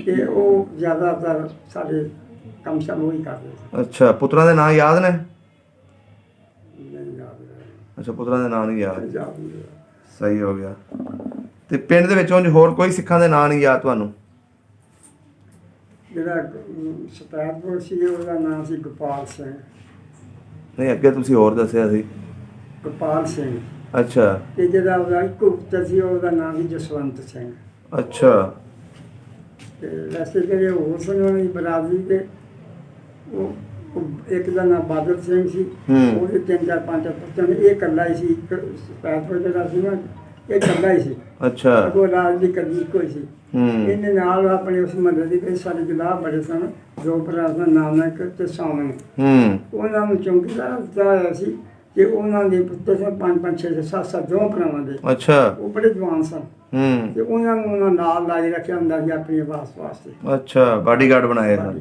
ਤੇ ਉਹ ਜ਼ਿਆਦਾਤਰ ਸਾਡੇ ਕੰਮ ਸ਼ਾਮ ਉਹੀ ਕਰਦੇ ਸੀ। ਅੱਛਾ, ਪੁੱਤਰਾਂ ਦੇ ਨਾਂ ਯਾਦ ਨੇ? ਨਹੀਂ ਯਾਦ। ਅੱਛਾ, ਪੁੱਤਰਾਂ ਦੇ ਨਾਂ ਨਹੀਂ ਯਾਦ। ਨਹੀਂ। ਸਹੀ ਹੋ ਗਿਆ। ਤੇ ਪਿੰਡ ਦੇ ਵਿੱਚ ਉਂਝ ਹੋਰ ਕੋਈ ਸਿੱਖਾਂ ਦੇ ਨਾਂ ਨਹੀਂ ਯਾਦ ਤੁਹਾਨੂੰ? ਜਿਹੜਾ ਸਤਾਰਪੁਰ ਸੀ ਉਹਦਾ ਨਾਮ ਸੀ ਗੋਪਾਲ ਸਿੰਘ। ਨਹੀਂ, ਅੱਗੇ ਤੁਸੀਂ ਹੋਰ ਦੱਸਿਆ ਸੀ। ਗੋਪਾਲ ਸਿੰਘ। ਅੱਛਾ। ਤੇ ਜਿਹੜਾ ਉਹਦਾ ਇੱਕ ਪੁੱਤਰ ਸੀ ਉਹਦਾ ਨਾਮ ਸੀ ਜਸਵੰਤ ਸਿੰਘ। ਅੱਛਾ। ਤੇ ਵੈਸੇ ਜਿਹੜੇ ਹੋਰ ਸਨ ਉਹਨਾਂ ਦੀ ਬਰਾਦਰੀ ਦੇ ਉਹ ਇੱਕ ਦਾ ਨਾਮ ਬਾਦਲ ਸਿੰਘ ਸੀ। ਉਹਦੇ 3-4-5 ਪੁੱਤਰ ਨੇ। ਇਹ ਇਕੱਲਾ ਹੀ ਸੀ। ਸਤਾਰਪੁਰ ਜਿਹੜਾ ਸੀ ਨਾ ਇਹ ਇਕੱਲਾ ਹੀ ਸੀ। ਅੱਛਾ। ਉਹ ਰਾਜ ਦੀ ਕਦੀ ਕੋਈ ਸੀ। ਇਹਨੇ ਨਾਲ ਆਪਣੇ ਉਸ ਮੰਦਰ ਦੀ ਕਈ ਸਾਰੇ ਜਨਾਬ ਬੜੇ ਸਨ। 2 ਭਰਾ ਦਾ ਨਾਨਕ ਤੇ ਸਾਮਨ। ਉਹਨਾਂ ਨੂੰ ਚੌਂਕੀਦਾਰ ਦਿੱਤਾ ਹੋਇਆ ਸੀ ਕਿ ਉਹਨਾਂ ਦੇ ਪੁੱਤਰ ਸਨ 5-5 6-7 2 ਭਰਾਵਾਂ ਦੇ। ਅੱਛਾ। ਉਹ ਬੜੇ ਜਵਾਨ ਸਨ ਤੇ ਉਹਨਾਂ ਨੂੰ ਉਹਨਾਂ ਨਾਲ ਲਾ ਕੇ ਰੱਖਿਆ ਹੁੰਦਾ ਸੀ ਆਪਣੀ ਆਵਾਜ਼ ਵਾਸਤੇ। ਅੱਛਾ, ਬਾਡੀਗਾਰਡ ਬਣਾਏ ਸਨ।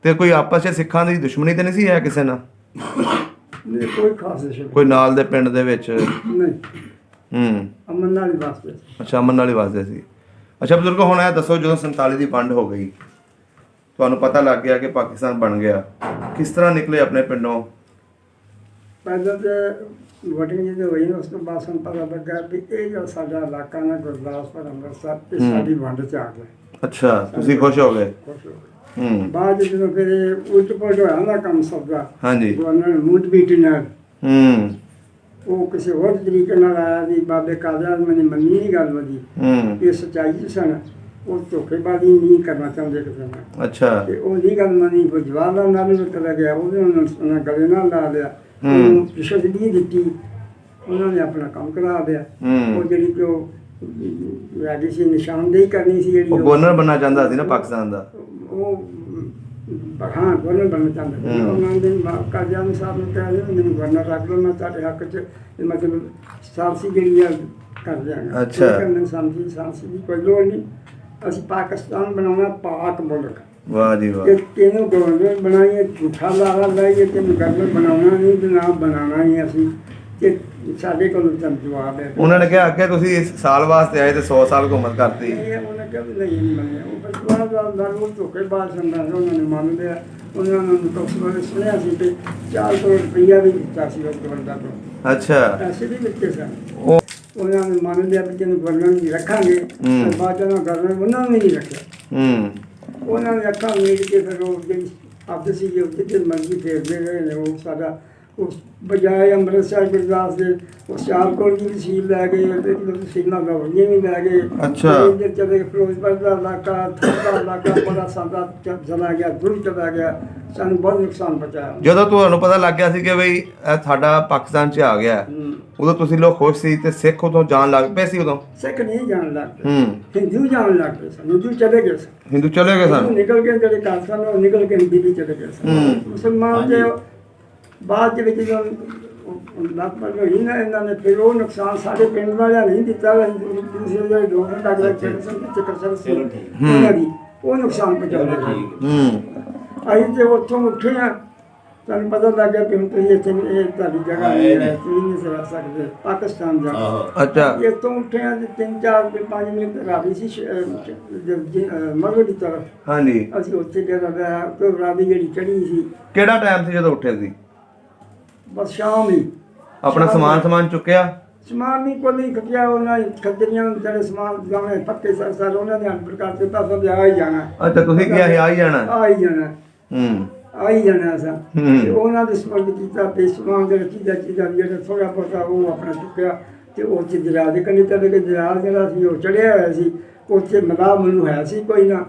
ਤੇ ਕੋਈ ਆਪਸ 'ਚ ਸਿੱਖਾਂ ਦੀ ਦੁਸ਼ਮਣੀ ਤੇ ਨਹੀਂ ਸੀ ਹੈ ਕਿਸੇ ਨਾਲ? ਨਹੀਂ ਕੋਈ ਖਾਸ ਨਹੀਂ ਕੋਈ ਨਾਲ ਦੇ ਪਿੰਡ ਦੇ ਵਿੱਚ? ਨਹੀਂ, ਅਮਨ ਨਾਲ ਹੀ ਵਾਸਤੇ। ਅੱਛਾ, ਅਮਨ ਨਾਲ ਹੀ ਵਸਦੇ ਸੀ। ਅੱਛਾ ਬਜ਼ੁਰਗ, ਹੁਣ ਇਹ ਦੱਸੋ, ਜਦੋਂ 47 ਦੀ ਵੰਡ ਹੋ ਗਈ, ਤੁਹਾਨੂੰ ਪਤਾ ਲੱਗ ਗਿਆ ਕਿ ਪਾਕਿਸਤਾਨ ਬਣ ਗਿਆ, ਕਿਸ ਤਰ੍ਹਾਂ ਨਿਕਲੇ ਆਪਣੇ ਪਿੰਡੋਂ? ਪਹਿਲਾਂ ਤਾਂ ਵੋਟਿੰਗ ਜਦੋਂ ਹੋਈ ਨਾ, ਉਸ ਤੋਂ ਬਾਅਦ ਸਾਨੂੰ ਪਤਾ ਲੱਗਾ ਵੀ ਇਹ ਜੋ ਸਾਡਾ ਇਲਾਕਾ ਨਾ ਗੁਰਦਾਸਪੁਰ ਅੰਮ੍ਰਿਤਸਰ, ਇਹ ਸਾਡੀ ਵੰਡ 'ਚ ਆ ਗਿਆ। ਅੱਛਾ, ਤੁਸੀਂ ਖੁਸ਼ ਹੋ ਗਏ? ਖੁਸ਼ ਹੋ ਗਏ। ਬਾਅਦ ਜਦੋਂ ਫਿਰ ਉਲਟ ਪੁਲਟ ਹੋਇਆ ਨਾ ਕੰਮ ਸਭ ਦਾ, ਹਾਂਜੀ, ਗਵਰਨਰ ਮੂਟ ਬੀਟੀ ਨਾਲ ਉਹ ਕਿਸੇ ਹੋਰ ਤਰੀਕੇ ਨਾਲ ਆਇਆ ਵੀ ਬਾਬੇ ਕਾਜ਼ਾ ਮੈਨੇ ਮੰਨੀ ਨਹੀਂ ਗੱਲ ਉਹਦੀ, ਇਹ ਸੱਚਾਈ 'ਚ ਸਨ, ਉਹ ਧੋਖੇਬਾਜ਼ੀ ਨਹੀਂ ਕਰਨਾ ਚਾਹੁੰਦੇ ਕਿਸੇ ਨਾਲ। ਅੱਛਾ, ਤੇ ਉਹ ਨਹੀਂ ਗੱਲ ਮੰਨੀ, ਉਹ ਜਵਾਬ ਨਾਲ ਵੀ ਚਲਾ ਗਿਆ, ਉਹਦੇ ਉਹਨਾਂ ਗਲੇ ਨਾਲ ਲਾ ਲਿਆ, ਉਹਨੂੰ ਰਿਸ਼ਵਤ ਨਹੀਂ ਦਿੱਤੀ, ਉਹਨਾਂ ਨੇ ਆਪਣਾ ਕੰਮ ਕਰਾ ਦਿਆ। ਉਹ ਜਿਹੜੀ ਕਿ ਉਹ ਰਾਜੀ ਸੀ, ਨਿਸ਼ਾਨਦੇਹੀ ਕਰਨੀ ਸੀ, ਜਿਹੜੀ ਗਵਰਨਰ ਬਣਨਾ ਚਾਹੁੰਦਾ ਸੀ ਨਾ ਪਾਕਿਸਤਾਨ ਦਾ, ਉਹ ਹਾਂ ਗਵਰਨਰ ਬਣਨਾ ਚਾਹੁੰਦਾ ਸੀ। ਉਹਨਾਂ ਦੇ ਕਾਜ਼ਾ ਸਾਹਿਬ ਨੂੰ ਕਹਿ ਦਿਓ ਮੈਨੂੰ ਗਵਰਨਰ ਰੱਖ ਲਓ, ਮੈਂ ਤੁਹਾਡੇ ਹੱਕ 'ਚ ਮਤਲਬ ਸਾਲਸੀ ਜਿਹੜੀ ਆ ਕਰ ਦਿਆਂਗਾ। ਅੱਛਾ, ਸਾਲਸੀ ਦੀ ਕੋਈ ਲੋੜ ਨਹੀਂ, ਅਸੀਂ ਪਾਕਿਸਤਾਨ ਬਣਾਉਣਾ ਪਾਕ ਮੁਲਕ। ਵਾਹ ਜੀ ਵਾਹ। ਤੈਨੂੰ ਗਵਰਨਰ ਬਣਾਈਏ, ਝੂਠਾ ਲਾਰਾ ਲਾਈਏ, ਤੈਨੂੰ ਗਵਰਨਰ ਬਣਾਉਣਾ ਨਹੀਂ ਤੇ ਨਾ ਬਣਾਉਣਾ ਹੀ ਅਸੀਂ, ਤੇ ਸਾਡੇ ਕੋਲ ਤਾਂ ਜਵਾਬ ਹੈ। ਉਹਨਾਂ ਨੇ ਕਿਹਾ ਅੱਗੇ ਤੁਸੀਂ ਇਸ ਸਾਲ ਵਾਸਤੇ ਆਏ ਤੇ 100 ਸਾਲ ਹੁਕੂਮਤ ਕਰਤੀ। ਉਹਨੇ ਕਿਹਾ ਵੀ ਨਹੀਂ ਮੰਨਿਆ, ਉਹ ਬਸ ਦਾ ਉਹ ਧੋਖੇਬਾਜ਼ ਸੰਦਾ ਸੀ, ਉਹਨਾਂ ਨੇ ਮੰਨ ਲਿਆ। ਉਹਨਾਂ ਨੂੰ ਟੋਕਸ ਸੁਣਿਆ ਸੀ ਕਿ 4 ਕਰੋੜ ਰੁਪਈਆ ਵੀ ਦਿੱਤਾ ਸੀ ਉਸ ਗਵਰਨਰ ਤੋਂ। ਅੱਛਾ, ਪੈਸੇ ਵੀ ਦਿੱਤੇ ਸਨ। ਉਹਨਾਂ ਨੇ ਮੰਨ ਲਿਆ ਵੀ ਤੈਨੂੰ ਗਵਰਨਰ ਨਹੀਂ ਰੱਖਾਂਗੇ, ਤੇ ਬਾਅਦ ਨਾਲ ਗਵਰਨਰ ਉਹਨਾਂ ਨੇ ਨਹੀਂ ਰੱਖਿਆ। ਉਹਨਾਂ ਨੇ ਅੱਖਾਂ ਮੀਟ ਕੇ ਫਿਰ ਉਹ ਜਿਹੜੀ ਆਪਦੇ ਸੀ ਜੋ ਜਿੱਥੇ ਮਰਜ਼ੀ ਫੇਰਦੇ ਰਹੇ ਨੇ। ਉਹ ਸਾਡਾ ਉਸ ਬਜਾਏ ਅੰਮ੍ਰਿਤਸਰ ਗੁਰਦਾਸ ਦੇ ਉਹ ਸਿਆਲਕੋਟ ਦੀ ਵਸੀਲ ਲੈ ਗਏ, ਸੀਲਾਂ ਗਵਰਨੀਆਂ ਵੀ ਲੈ ਗਏ। ਅੱਛਾ, ਚਲੇ ਫਿਰੋਜ਼ਪੁਰ ਦਾ ਇਲਾਕਾ, ਥੋੜਾ ਇਲਾਕਾ ਬੜਾ ਸਾਡਾ ਚਲਾ ਗਿਆ, ਦੁਰ ਚਲਾ ਗਿਆ, ਸਾਨੂੰ ਬਹੁਤ ਨੁਕਸਾਨ ਪਹੁੰਚਾਇਆ। ਜਦੋਂ ਤੁਹਾਨੂੰ ਪਤਾ ਲੱਗ ਗਿਆ ਸੀ ਕਿ ਬਈ ਇਹ ਸਾਡਾ ਪਾਕਿਸਤਾਨ 'ਚ ਆ ਗਿਆ, ਉਦੋਂ ਤੁਸੀਂ ਲੋਕ ਖੁਸ਼ ਸੀ ਤੇ ਸਿੱਖ ਉਦੋਂ ਜਾਣ ਲੱਗ ਪਏ ਸੀ? ਉਦੋਂ ਸਿੱਖ ਨਹੀਂ ਜਾਣ ਲੱਗ ਪਏ, ਹਿੰਦੂ ਜਾਣ ਲੱਗ ਪਏ ਸਨ। ਹਿੰਦੂ ਚਲੇ ਗਏ ਸਨ, ਹਿੰਦੂ ਚਲੇ ਗਏ ਸਨ, ਨਿਕਲ ਕੇ ਜਿਹੜੇ ਘਰ ਸਨ ਉਹ ਨਿਕਲ ਕੇ ਹਿੰਦੀ ਵੀ ਚਲੇ ਗਏ ਸਨ। ਮੁਸਲਮਾਨ ਦੇ ਬਾਅਦ ਦੇ ਵਿੱਚ ਜਦੋਂ ਲਾਪਰਵਾਹੀ ਹੋਈ ਨਾ ਇਹਨਾਂ ਨੇ, ਫਿਰ ਉਹ ਨੁਕਸਾਨ ਸਾਡੇ ਪਿੰਡ ਵਾਲਿਆਂ ਨਹੀਂ ਦਿੱਤਾ, ਦੂਸਰੇ ਜਿਹੜੇ ਲੋਕ ਡਾਕਟਰ ਚੱਕਰ ਸੀ ਉਹਨਾਂ ਦੀ ਉਹ ਨੁਕਸਾਨ ਪਹੁੰਚਾਉਂਦੇ। ਅਸੀਂ ਤੇ ਉੱਥੋਂ ਉੱਠੇ ਆ, ਤੁਹਾਨੂੰ ਪਤਾ ਲੱਗ ਗਿਆ ਕਿ ਹੁਣ ਤੁਸੀਂ ਇੱਥੇ ਇਹ ਤੁਹਾਡੀ ਜਗ੍ਹਾ ਨਹੀਂ ਹੈ, ਤੁਸੀਂ ਨਹੀਂ ਰਹਿ ਸਕਦੇ, ਪਾਕਿਸਤਾਨ ਜਾਓ। ਅੱਛਾ, ਇੱਥੋਂ ਉੱਠੇ ਆ ਤੇ 3-4-5 ਮਿੰਟ ਰਾਵੀ ਸੀ ਮਗਰ ਦੀ ਤਰਫ। ਹਾਂਜੀ, ਅਸੀਂ ਉੱਥੇ ਜਿਹੜਾ ਰਾਵੀ ਜਿਹੜੀ ਚੜੀ ਸੀ। ਕਿਹੜਾ ਟਾਈਮ ਸੀ ਜਦੋਂ ਉੱਠੇ ਸੀ? ਬਸ ਸ਼ਾਮ ਹੀ। ਆਪਣਾ ਸਮਾਨ ਚੁੱਕਿਆ? ਸਮਾਨ ਨਹੀਂ ਕੋਈ ਨਹੀਂ ਖੱਟਿਆ, ਉਹਨਾਂ ਖੱਤਰੀਆਂ ਜਿਹੜੇ ਸਮਾਨ ਜਾਣੇ ਪੱਕੇ ਸਰ ਉਹਨਾਂ ਨੇ ਅਨਪੜ ਕਰ ਦਿੱਤਾ, ਸਭ ਆ ਹੀ ਜਾਣਾ। ਅੱਛਾ, ਤੁਸੀਂ ਕਿਹਾ ਆ ਹੀ ਜਾਣਾ? ਆ ਹੀ ਜਾਣਾ, ਆ ਹੀ ਜਾਣਾ ਅਸਾਂ। ਤੇ ਉਹਨਾਂ ਦੇ ਸਪੋਰਟ ਕੀਤਾ ਤੇ ਸਮਾਨ ਦੇ ਚੀਜ਼ਾਂ ਜਿਹੜਾ ਥੋੜਾ ਬਹੁਤਾ ਉਹ ਆਪਣਾ ਚੁੱਕਿਆ ਤੇ ਉਹ ਚ ਦਰਿਆ ਦੇ ਕੰਢੇ ਚਲੇ ਗਏ। ਦਰਿਆ ਜਿਹੜਾ ਸੀ ਉਹ ਚੜਿਆ ਹੋਇਆ ਸੀ, ਉੱਥੇ ਮਲਾਹ ਮੈਨੂੰ ਹੈ ਸੀ ਕੋਈ ਨਾ।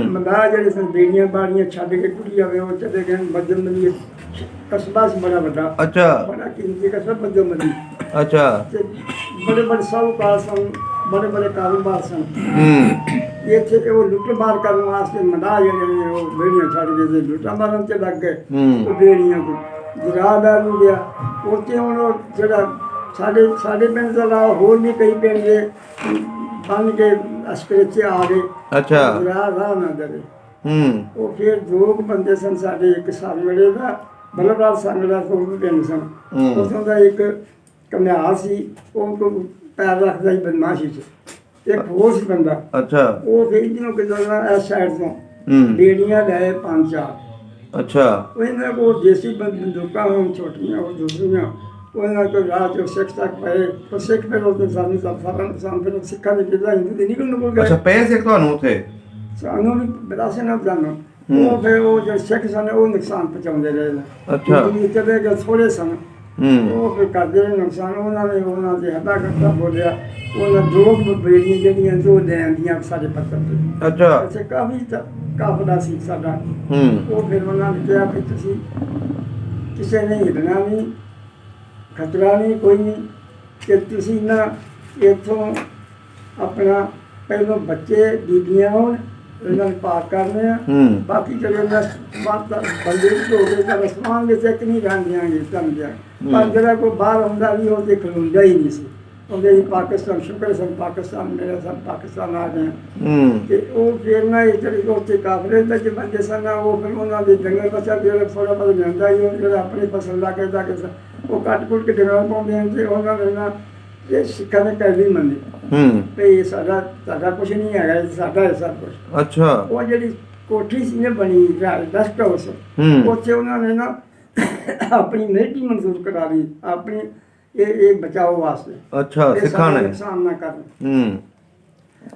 ਮਲਾਹ ਜਿਹੜੇ ਸਨ ਬੇੜੀਆਂ ਬਾੜੀਆਂ ਛੱਡ ਕੇ ਟੁੱਟ ਜਾਵੇ, ਉਹ ਚਲੇ ਗਏ ਬੱਜਮ ਮਲੀ ਕਸਬਾ ਸੀ ਬੜਾ ਵੱਡਾ। ਅੱਛਾ, ਬੜਾ ਕੀਮਤੀ ਕਸਬਾ ਬੱਜਮ ਮਲੀ। ਅੱਛਾ, ਤੇ ਬੜੇ ਬੜੇ ਸਾਹੂਕਾਰ ਸਨ, ਬੜੇ ਬੜੇ ਕਾਰੋਬਾਰ ਸਨ। ਇੱਥੇ ਉਹ ਲੁੱਟ ਮਾਰ ਕਰਨ ਵਾਸਤੇ ਮਲਾਹ ਜਿਹੜੇ ਨੇ ਉਹ ਬੇੜੀਆਂ ਛੱਡ ਕੇ ਤੇ ਲੁੱਟਾਂ ਮਾਰਨ ਤੇ ਲੱਗ ਗਏ। ਉਹ ਬੇੜੀਆਂ ਕੋ ਦਰਿਆ ਨੂੰ ਗਿਆ ਉੱਥੇ। ਹੁਣ ਉਹ ਜਿਹੜਾ ਸਾਡੇ ਪਿੰਡ ਦਾ ਇਲਾਵਾ ਹੋਰ ਵੀ ਕਈ ਪਿੰਡ ਦੇ ਬੰਨ ਕੇ ਅਸਕਰੇ 'ਚ ਆ ਗਏ। ਅੱਛਾ, ਰਾਹ ਨਾ ਦੇਵੇ। ਉਹ ਫਿਰ 2 ਬੰਦੇ ਸਨ ਸਾਡੇ, ਇੱਕ ਸਾਂਗੜੇ ਦਾ ਬਲਰਾਜ ਸਾਂਗੜਾ ਤੋਂ ਪਿੰਡ ਸਨ, ਉੱਥੋਂ ਦਾ ਇੱਕ ਕਮਿਆਰ ਸੀ, ਉਹ ਪੈਰ ਰੱਖਦਾ ਸੀ ਬਦਮਾਸ਼ੀ 'ਚ। ਇੱਕ ਹੋਰ ਸੀ ਬੰਦਾ। ਅੱਛਾ, ਉਹ ਫਿਰ ਜਿਹਨੂੰ ਕਿਦਾਂ ਇਸ ਸਾਈਡ ਤੋਂ ਬੇੜੀਆਂ ਲੈ 5-4। ਅੱਛਾ, ਉਹਨਾਂ ਕੋਲ ਦੇਸੀ ਬੰਦੂਕਾਂ ਹੋਣ ਛੋਟੀਆਂ, ਉਹ ਦੂਸਰੀਆਂ ਉਹਨਾਂ ਕੋਲ ਰਾਤ ਜੋ ਸਿੱਖ ਤੱਕ ਪਏ। ਉਹ ਸਿੱਖ ਫਿਰ ਉਹ ਸਾਨੂੰ ਫਿਰ ਸਿੱਖਾਂ ਦੇ ਕਿਦਾਂ ਹਿੰਦੂ ਦੇ ਨਿਕਲਣ ਕੋਲ ਗਏ। ਅੱਛਾ, ਪਏ ਸਿੱਖ ਤੁਹਾਨੂੰ ਉੱਥੇ? ਸਾਨੂੰ ਵੀ ਬਰਾਸੇ ਨਾ ਜਾਣੋ। ਉਹ ਫਿਰ ਉਹ ਜਿਹੜੇ ਸਿੱਖ ਸਨ ਉਹ ਨੁਕਸਾਨ ਪਹੁੰਚਾਉਂਦੇ ਰਹੇ ਨੇ। ਅੱਛਾ, ਚਲੇ ਗਏ ਥੋੜੇ ਸਨ, ਉਹ ਫਿਰ ਕਰਦੇ ਰਹੇ ਨੁਕਸਾਨ। ਉਹਨਾਂ ਦੇ ਹੱਥਾਂ ਕਰਤਾ ਬੋਲਿਆ। ਉਹਨਾਂ 2 ਬੇੜੀਆਂ ਜਿਹੜੀਆਂ ਜੋ ਲੈਣ ਦੀਆਂ ਸਾਡੇ ਪੱਤਰ ਤੇ। ਅੱਛਾ, ਇੱਥੇ ਕਾਫਲਾ ਸੀ ਸਾਡਾ। ਉਹ ਫਿਰ ਉਹਨਾਂ ਨੇ ਕਿਹਾ ਕਿ ਤੁਸੀਂ ਕਿਸੇ ਨੇ ਹਿੱਲਣਾ ਨਹੀਂ, ਖਤਰਾ ਨਹੀਂ ਕੋਈ ਨਹੀਂ, ਕਿ ਤੁਸੀਂ ਨਾ ਇੱਥੋਂ ਆਪਣਾ ਪਹਿਲੋਂ ਬੱਚੇ ਬੀਬੀਆਂ ਹੋਣ ਇਹਨਾਂ ਨੂੰ ਪਾਕ ਕਰਨੇ ਆ। ਬਾਕੀ ਜਿਹੜੇ ਬੰਦੇ ਹੋ ਗਏ ਤਾਂ ਸਮਾਨ ਵਿੱਚ ਇੱਕ ਨਹੀਂ ਰਹਿਣ ਦਿਆਂਗੇ ਤੁਹਾਨੂੰ। ਪਰ ਜਿਹੜਾ ਕੋਈ ਬਾਹਰ ਹੁੰਦਾ ਵੀ ਉਹ ਤੇ ਖਲੋਂਦਾ ਹੀ ਨਹੀਂ ਸੀ, ਉਹਦੇ ਪਾਕਿਸਤਾਨ ਸ਼ੁਕਰ ਸਨ ਪਾਕਿਸਤਾਨ ਮੇਰੇ ਸਨ ਪਾਕਿਸਤਾਨ ਆ ਗਏ ਹੂੰ ਤੇ ਉਹ ਫਿਰ ਨਾ ਇਹ ਜਿਹੜੇ ਉੱਥੇ ਕਾਫਲੇ ਦੇ ਵਿੱਚ ਬੰਦੇ ਸਨ ਉਹ ਫਿਰ ਉਹਨਾਂ ਦੇ ਜੰਗਲ ਬਚਾ ਜਿਹੜਾ ਥੋੜਾ ਬਹੁਤ ਜਾਂਦਾ ਹੀ ਉਹ ਜਿਹੜਾ ਆਪਣੀ ਫਸਲ ਲਾ ਕੇ ਉਹ ਕੱਟ ਕੁੱਟ ਕੇ ਡੰਗਰਾਂ ਪਾਉਂਦੇ ਹਨ ਤੇ ਉਹਨਾਂ ਨੇ ਨਾ ਇਹ ਸਿੱਖਾਂ ਨੇ ਕਹਿ ਵੀ ਮੰਨੀ ਵੀ ਇਹ ਸਾਡਾ ਕੁਛ ਨਹੀਂ ਹੈਗਾ ਇਹ ਸਾਡਾ ਹੈ ਸਭ ਕੁਛ। ਅੱਛਾ ਉਹ ਜਿਹੜੀ ਕੋਠੀ ਸੀ ਨੇ ਬਣੀ ਰੈਸਟ ਹਾਊਸ ਉੱਥੇ ਉਹਨਾਂ ਨੇ ਨਾ ਆਪਣੀ ਮਿਲਟਰੀ ਮਨਜ਼ੂਰ ਕਰਾ ਲਈ ਆਪਣੀ ਇਹ ਬਚਾਓ ਵਾਸਤੇ। ਅੱਛਾ ਸਿੱਖਾਂ ਨੇ ਨੁਕਸਾਨ ਨਾ ਕਰਨ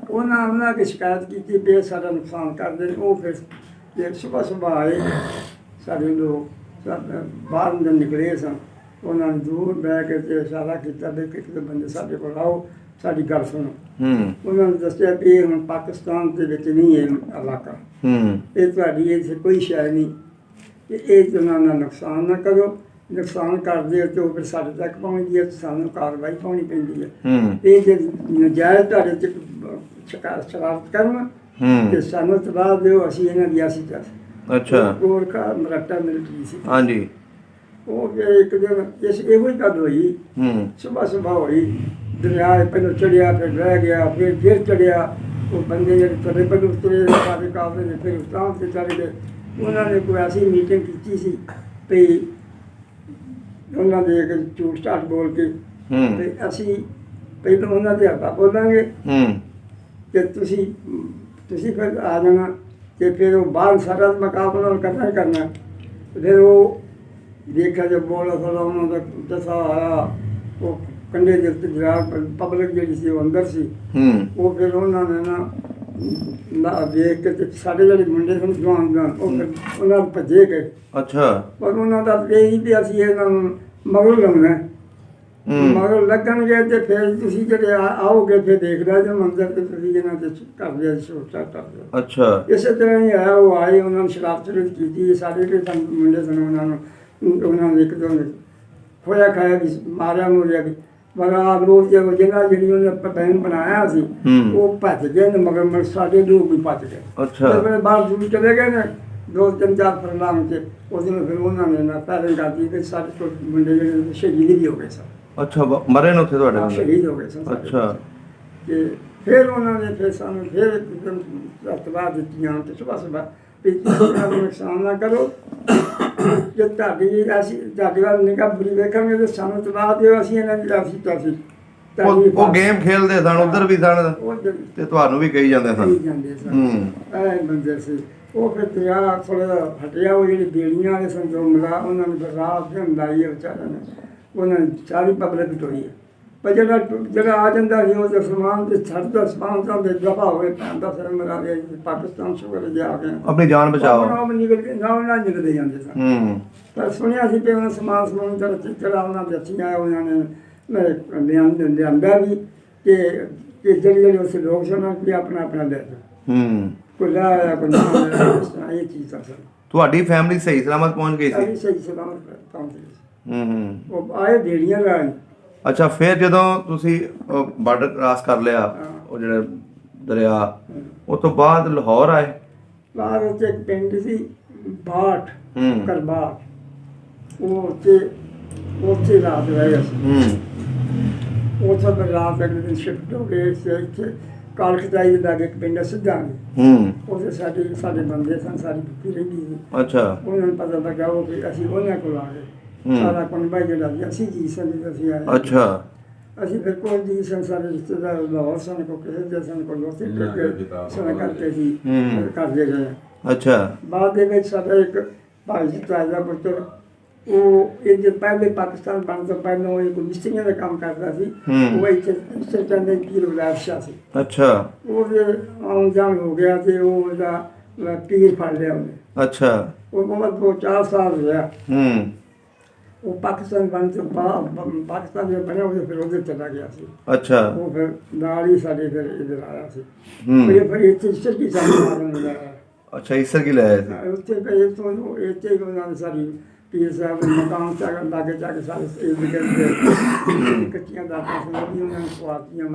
ਉਹਨਾਂ ਕੇ ਸ਼ਿਕਾਇਤ ਕੀਤੀ ਵੀ ਸਾਡਾ ਨੁਕਸਾਨ ਕਰਦੇ ਨੇ। ਉਹ ਫਿਰ ਜੇ ਸੁਬਾਹ ਆਏ ਸਾਡੇ ਲੋਕ ਬਾਹਰ ਅੰਦਰ ਨਿਕਲੇ ਸਨ ਉਹਨਾਂ ਨੇ ਦੂਰ ਬਹਿ ਕੇ ਤੇ ਇਸ਼ਾਰਾ ਕੀਤਾ ਵੀ ਕਿਸੇ ਬੰਦੇ ਸਾਡੇ ਕੋਲ ਆਓ ਸਾਡੀ ਗੱਲ ਸੁਣੋ। ਉਹਨਾਂ ਨੇ ਦੱਸਿਆ ਵੀ ਇਹ ਹੁਣ ਪਾਕਿਸਤਾਨ ਦੇ ਵਿੱਚ ਨਹੀਂ ਇਹ ਇਲਾਕਾ ਇਹ ਤੁਹਾਡੀ ਇੱਥੇ ਕੋਈ ਸ਼ੈ ਨਹੀਂ ਇਹ ਉਹਨਾਂ ਦਾ ਨੁਕਸਾਨ ਨਾ ਕਰੋ ਨੁਕਸਾਨ ਕਰਦੇ ਹੋ ਤੇ ਉਹ ਫਿਰ ਸਾਡੇ ਤੱਕ ਪਹੁੰਚਦੀ ਹੈ ਸਾਨੂੰ ਕਾਰਵਾਈ ਪਾਉਣੀ ਪੈਂਦੀ ਹੈ। ਇਹ ਜੇ ਨਜਾਇਜ਼ ਤੁਹਾਡੇ ਚ ਸ਼ਰਾਰਤ ਕਰਨ ਤੇ ਸਾਨੂੰ ਤਬਾਹ ਦਿਓ ਅਸੀਂ ਇਹਨਾਂ ਦੀ ਅਸੀਂ ਕਰ। ਅੱਛਾ ਗੋਰਖਾ ਮਰਾਠਾ ਮਿਲਟਰੀ ਸੀ। ਹਾਂਜੀ ਉਹ ਫਿਰ ਇੱਕ ਦਿਨ ਇਹੋ ਹੀ ਗੱਲ ਹੋਈ ਸੁਬਾਹ ਹੋਈ ਦਰਿਆ ਪਹਿਲਾਂ ਚੜਿਆ ਫਿਰ ਰਹਿ ਗਿਆ ਫਿਰ ਚੜਿਆ ਉਹ ਬੰਦੇ ਜਿਹੜੇ ਥੋੜੇ ਪਹਿਲਾਂ ਉਤਰੇ ਸਾਡੇ ਕਾਫਲੇ ਨੇ ਫਿਰ ਉਤਾਂ ਤੇ ਚੜ ਗਏ। ਉਹਨਾਂ ਨੇ ਕੋਈ ਐਸੀ ਮੀਟਿੰਗ ਕੀਤੀ ਸੀ ਵੀ ਉਹਨਾਂ ਦੇ ਇੱਕ ਝੂਠ ਝਾਟ ਬੋਲ ਕੇ ਤੇ ਅਸੀਂ ਪਹਿਲਾਂ ਉਹਨਾਂ ਦੇ ਹੱਥਾਂ ਬੋਲਾਂਗੇ ਕਿ ਤੁਸੀਂ ਫਿਰ ਆ ਜਾਣਾ ਤੇ ਫਿਰ ਉਹ ਬਾਹਰ ਸਾਰਾ ਮੁਕਾਬਲਾ ਕਰਨਾ ਫਿਰ ਉਹ ਦੇਖਿਆ ਜਦ ਬੋਲ ਥੋੜਾ ਉਹਨਾਂ ਦਾ ਦਸਾ ਆਇਆ ਉਹ ਕੰਢੇ ਦੇ ਉੱਤੇ ਪਬਲਿਕ ਜਿਹੜੀ ਸੀ ਉਹ ਅੰਦਰ ਸੀ ਉਹ ਫਿਰ ਉਹਨਾਂ ਨੇ ਨਾ ਵੇਖ ਕੇ ਤੇ ਸਾਡੇ ਜਿਹੜੇ ਮੁੰਡੇ ਸਨ ਜਵਾਨ ਉਹ ਉਹਨਾਂ ਨੂੰ ਭੱਜੇ ਗਏ। ਅੱਛਾ ਪਰ ਉਹਨਾਂ ਦਾ ਇਹ ਹੀ ਵੀ ਅਸੀਂ ਇਹਨਾਂ ਨੂੰ ਮਗਰ ਲਾਉਣਾ ਮਗਰ ਲੱਗਣਗੇ ਤੇ ਫਿਰ ਤੁਸੀਂ ਜਿਹੜੇ ਆਓਗੇ ਫਿਰ ਦੇਖਦਾ ਜੇ ਮੰਜ਼ਰ ਤੇ ਤੁਸੀਂ ਇਹਨਾਂ ਦੇ ਕਰਦੇ ਸੋਚਾ ਕਰਦੇ। ਅੱਛਾ ਇਸੇ ਤਰ੍ਹਾਂ ਹੀ ਆਇਆ ਉਹ ਆਏ ਉਹਨਾਂ ਨੂੰ ਸ਼ਰਾਬ ਸ਼ੁਰੂ ਕੀਤੀ ਸਾਡੇ ਜਿਹੜੇ ਮੁੰਡੇ ਸਨ ਉਹਨਾਂ ਨੇ ਇੱਕ ਦੋ ਖੋਇਆ ਖਾਇਆ ਵੀ ਮਾਰਿਆ ਮੁਰਿਆ ਵੀ ਮਗਰ ਲੋਕ ਜਿਹੜੀ ਉਹਨੇ ਬੈਨ ਬਣਾਇਆ ਸੀ ਉਹ ਭੱਜ ਗਏ ਨੇ ਮਗਰ ਸਾਡੇ ਲੋਕ ਵੀ ਭੱਜ ਗਏ। ਅੱਛਾ ਬਾਹਰ ਦੂਰ ਚਲੇ ਗਏ ਨੇ 2-3-4 ਫਰਲਾਂਗ ਚ ਉਸ ਦਿਨ ਫਿਰ ਉਹਨਾਂ ਨੇ ਨਾ ਪੈਰਨ ਕਰਦੀ ਕਿ ਸਾਡੇ ਤੋਂ ਮੁੰਡੇ ਜਿਹੜੇ ਸ਼ਹੀਦ ਵੀ ਹੋ ਗਏ ਸਨ। ਅੱਛਾ ਮਰੇ ਨੇ ਉੱਥੇ ਤੁਹਾਡੇ ਸ਼ਹੀਦ ਹੋ ਗਏ ਸਨ। ਅੱਛਾ ਤੇ ਫਿਰ ਉਹਨਾਂ ਨੇ ਫਿਰ ਸਾਨੂੰ ਫਿਰ ਅਤਬਾਹ ਦਿੱਤੀਆਂ ਤੇ ਸੁਬਾਹ ਵੀ ਨੁਕਸਾਨ ਨਾ ਕਰੋ ਜੇ ਤੁਹਾਡੀ ਵੱਲ ਨਿਗਾਹ ਬੁਰੀ ਵੇਖਾਂਗੇ ਤੇ ਸਾਨੂੰ ਤਬਾਹ ਦਿਓ ਅਸੀਂ ਇਹਨਾਂ ਦੀ ਰਾਸੀ ਤਾਸੀ ਉਹ ਗੇਮ ਖੇਲਦੇ ਸਨ ਉੱਧਰ ਵੀ ਸਨ ਤੇ ਤੁਹਾਨੂੰ ਵੀ ਕਹੀ ਜਾਂਦੇ ਸਨ ਇਹ ਮੰਜ਼ਰ ਸੀ। ਉਹ ਫਿਰ ਦਰਿਆ ਥੋੜ੍ਹਾ ਹਟਿਆ ਉਹ ਜਿਹੜੀ ਬੇੜੀਆਂ ਵਾਲੇ ਸਨ ਜੋ ਮਿਲਾ ਉਹਨਾਂ ਨੇ ਫਿਰ ਰਾਤ ਦਿਨ ਲਾਈ ਹੈ ਵਿਚਾਰਿਆਂ ਨੇ ਉਹਨਾਂ ਨੇ ਸਾਰੀ ਪਬਲਿਕ ਟੋਈ ਹੈ ਪਰ ਜਿਹੜਾ ਆ ਜਾਂਦਾ ਸੀ ਉਹ ਸਲਮਾਨ ਦੇ ਛੱਡ ਦਾ ਸਮਾਨ ਤਾਂ ਦਫਾ ਹੋਵੇ ਪੈਂਦਾ ਫਿਰ ਮੇਰਾ ਪਾਕਿਸਤਾਨ ਸ਼ੁਕਰ ਜਾ ਕੇ ਆਪਣੀ ਜਾਨ ਬਚਾਓ ਨਿਕਲ ਕੇ ਨਾ ਨਿਕਲਦੇ ਜਾਂਦੇ ਸਨ। ਪਰ ਸੁਣਿਆ ਸੀ ਕਿ ਉਹਨਾਂ ਸਮਾਨ ਜਿਹੜਾ ਉਹਨਾਂ ਦੇ ਅੱਛੀਆਂ ਉਹਨਾਂ ਨੇ ਲਿਆਂਦਾ ਵੀ ਕਿ ਜਿਹੜੇ ਉਸ ਲੋਕ ਸਨ ਵੀ ਆਪਣਾ ਲੈ ਕੋਈ ਲਾਇਆ ਕੋਈ ਨਾ ਇਹ ਚੀਜ਼ ਸਨ। ਤੁਹਾਡੀ ਫੈਮਿਲੀ ਸਹੀ ਸਲਾਮਤ ਪਹੁੰਚ ਗਈ ਸੀ? ਸਹੀ ਸਲਾਮਤ ਪਹੁੰਚ ਗਈ ਸੀ। ਉਹ ਆਏ ਬੇੜੀਆਂ ਲਾਏ। ਅੱਛਾ ਫਿਰ ਜਦੋਂ ਤੁਸੀਂ ਬਾਰਡਰ ਕ੍ਰਾਸ ਕਰ ਲਿਆ ਉਹ ਜਿਹੜਾ ਦਰਿਆ ਉਹ ਤੋਂ ਬਾਅਦ ਲਾਹੌਰ ਆਏ? ਬਾਹਰ ਉੱਥੇ ਇੱਕ ਪਿੰਡ ਸੀ ਬਾਠ ਕਰਬਾਠ ਉਹ ਉੱਥੇ ਰਾਤ ਰਹੇ ਅਸੀਂ। ਉੱਥੇ ਫਿਰ ਰਾਤ ਅਗਲੇ ਦਿਨ ਸ਼ਿਫਟ ਹੋ ਗਏ ਇੱਥੇ ਕਾਲਖਦਾਈ ਦੇ ਲਾਗੇ ਇੱਕ ਪਿੰਡ ਸਿੱਧਾ ਉੱਥੇ ਸਾਡੇ ਬੰਦੇ ਸਨ ਸਾਰੀ ਬੁੱਕੀ ਰਹਿੰਦੀ ਸੀ। ਅੱਛਾ ਉਹਨਾਂ ਨੂੰ ਪਤਾ ਲੱਗਾ ਉਹ ਕਿ ਅਸੀਂ ਉਹਨਾਂ ਕੋਲ ਆ ਗਏ ਸਾਰਾ ਕੁਨਬਾ ਜਿਹੜਾ ਸੀ ਅਸੀਂ ਜੀ ਸਨ ਅਸੀਂ ਆਏ। ਅੱਛਾ ਅਸੀਂ ਫਿਰ ਕੋਲ ਜੀ ਸਨ ਸਾਰੇ ਰਿਸ਼ਤੇਦਾਰ ਲਾਹੌਰ ਸਨ ਕੋ ਕਿਸੇ ਦੇ ਸਨ ਕੋਲ ਉੱਥੇ ਸਨ ਕਰਕੇ ਸੀ ਕਰਦੇ ਗਏ। ਅੱਛਾ ਬਾਅਦ ਦੇ ਵਿੱਚ ਸਾਡਾ ਇੱਕ ਭਾਈ ਜੀ ਤਾਜ਼ਾ ਪੁੱਤਰ ਉਹ ਇਹ ਜੇ ਪਹਿਲੇ ਪਾਕਿਸਤਾਨ ਬਣਨ ਤੋਂ ਪਹਿਲਾਂ ਉਹ ਇੱਕ ਮਿਸਤਰੀਆਂ ਦਾ ਕੰਮ ਕਰਦਾ ਸੀ ਉਹ ਇੱਥੇ ਕਹਿੰਦੇ ਪੀਰ ਬਲਾਰ ਸ਼ਾਹ ਸੀ। ਅੱਛਾ ਉਹ ਆਉਣ ਜਾਣ ਹੋ ਗਿਆ ਤੇ ਉਹ ਉਹਦਾ ਪੀਰ ਫੜ ਲਿਆ ਉਹਨੇ। ਅੱਛਾ ਉਹ ਬਹੁਤ 2-4 ਸਾਲ ਰਿਹਾ ਉਹ ਪਾਕਿਸਤਾਨ ਬਣਨ ਤੋਂ ਬਾਅਦ ਪਾਕਿਸਤਾਨ ਦੇ ਬਣਿਆ ਉਹ ਫਿਰ ਉਹਦੇ ਚਲਾ ਗਿਆ ਸੀ। ਅੱਛਾ ਉਹ ਫਿਰ ਨਾਲ ਹੀ ਸਾਡੇ ਫਿਰ ਇੱਧਰ ਆਇਆ ਸੀ ਫਿਰ ਇੱਥੇ ਸਿੱਧੀ ਸਾਨੂੰ ਲਾਇਆ। ਅੱਛਾ ਇਸਰ ਕੀ ਲਾਇਆ ਸੀ ਉੱਥੇ ਇੱਥੇ ਉਹਨਾਂ ਨੇ ਸਾਰੀ ਪੀਰ ਸਾਹਿਬ ਦੇ ਮਕਾਨ ਲਾਗੇ ਜਾ ਕੇ ਸਾਰੇ ਕੱਚੀਆਂ ਦਾਤਾਂ ਸੀ ਉਹ ਵੀ ਉਹਨਾਂ ਨੇ ਖਵਾਤੀਆਂ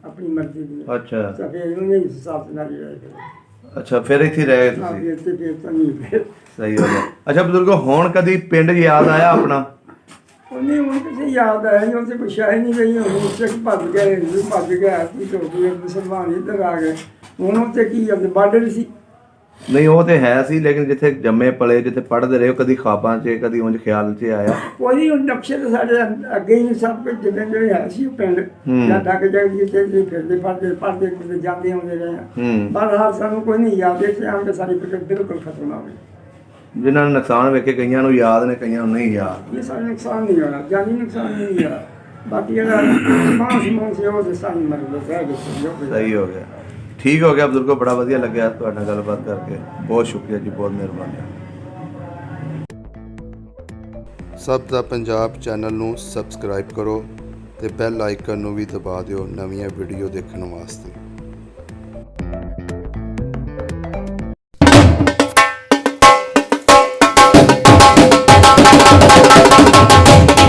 ਆਪਣੀ ਮਰਜ਼ੀ ਦੀਆਂ। ਅੱਛਾ ਤਾਂ ਫਿਰ ਉਹਨੇ ਹਿਸਾਬ ਨਾਲ ਹੀ ਰਹੇ। ਅੱਛਾ ਫਿਰ ਇੱਥੇ ਰਹੇ ਤੁਸੀਂ? ਇੱਥੇ ਫਿਰ ਤਾਂ ਨਹੀਂ ਫਿਰ ਸਹੀ ਹੋ ਗਿਆ। ਅੱਛਾ ਬਜ਼ੁਰਗੋ ਹੁਣ ਕਦੀ ਪਿੰਡ ਯਾਦ ਆਇਆ ਆਪਣਾ? ਉਹਨੇ ਹੁਣ ਕਿਸੇ ਯਾਦ ਆਇਆ ਨਹੀਂ, ਉਹਨੇ ਪੁੱਛਿਆ ਹੀ ਨਹੀਂ ਗਈ, ਹੁਣ ਸਿੱਖ ਭੱਜ ਗਏ, ਹਿੰਦੂ ਭੱਜ ਗਿਆ, ਕੀ ਹੋ ਗਏ, ਮੁਸਲਮਾਨ ਇੱਧਰ ਆ ਗਏ। ਹੁਣ ਉੱਥੇ ਕੀ ਜਾਂਦੇ ਬਾਰਡਰ ਸੀ। ਨਹੀਂ ਉਹ ਤੇ ਹੈ ਸੀ, ਲੇਕਿਨ ਜਿੱਥੇ ਜੰਮੇ ਪਲੇ, ਜਿੱਥੇ ਪੜ੍ਹਦੇ ਰਹੇ, ਕਦੀ ਖਾਬਾਂ 'ਚ, ਕਦੀ ਉਂਝ ਖਿਆਲ 'ਚ ਆਇਆ ਕੋਈ ਹੁਣ ਨਕਸ਼ੇ ਤਾਂ ਸਾਡੇ ਅੱਗੇ ਹੀ ਸਭ ਕੁਝ ਜਿੱਦਾਂ ਜਿਹੜੇ ਹੈ ਸੀ ਉਹ ਪਿੰਡ ਜਾਂ ਡੱਕ ਜਾ ਜਿੱਥੇ ਫਿਰਦੇ ਪੜ੍ਹਦੇ ਕਿਤੇ ਜਾਂਦੇ ਆਉਂਦੇ ਰਹੇ ਆ। ਪਰ ਹਾਂ ਸਾਨੂੰ ਕੋਈ ਨਹੀਂ ਯਾਦ ਇੱਥੇ ਆਉਣ ਕੇ ਸਾਡੀ ਫਿਕਰ ਬਿਲਕੁਲ ਖਤਮ ਹੋ ਗਈ। ਜਿਨ੍ਹਾਂ ਨੇ ਨੁਕਸਾਨ ਵੇਖੇ, ਕਈਆਂ ਨੂੰ ਯਾਦ ਨੇ, ਕਈਆਂ ਨੂੰ ਨਹੀਂ ਯਾਦ। ਇਹ ਸਾਨੂੰ ਨੁਕਸਾਨ ਨਹੀਂ ਹੋਣਾ, ਜਾਨੀ ਨੁਕਸਾਨ ਨਹੀਂ ਹੋਇਆ। ਬਾਕੀ ਜਿਹੜਾ ਸਮਾਨ ਸੀ ਉਹ ਤਾਂ ਸਾਨੂੰ ਮਰਦ ਰਹਿ ਗਏ। ਸਹੀ ਹੋ ਗਿਆ, ਠੀਕ ਹੋ ਗਿਆ ਬਜ਼ੁਰਗੋ, ਬੜਾ ਵਧੀਆ ਲੱਗਿਆ ਤੁਹਾਡੇ ਨਾਲ ਗੱਲਬਾਤ ਕਰਕੇ। ਬਹੁਤ ਸ਼ੁਕਰੀਆ ਜੀ, ਬਹੁਤ ਮਿਹਰਬਾਨੀ। ਸਭ ਦਾ ਪੰਜਾਬ ਚੈਨਲ ਨੂੰ ਸਬਸਕ੍ਰਾਈਬ ਕਰੋ ਤੇ ਬੈਲ ਆਈਕਨ ਨੂੰ ਵੀ ਦਬਾ ਦਿਓ ਨਵੀਆਂ ਵੀਡੀਓ ਦੇਖਣ ਵਾਸਤੇ।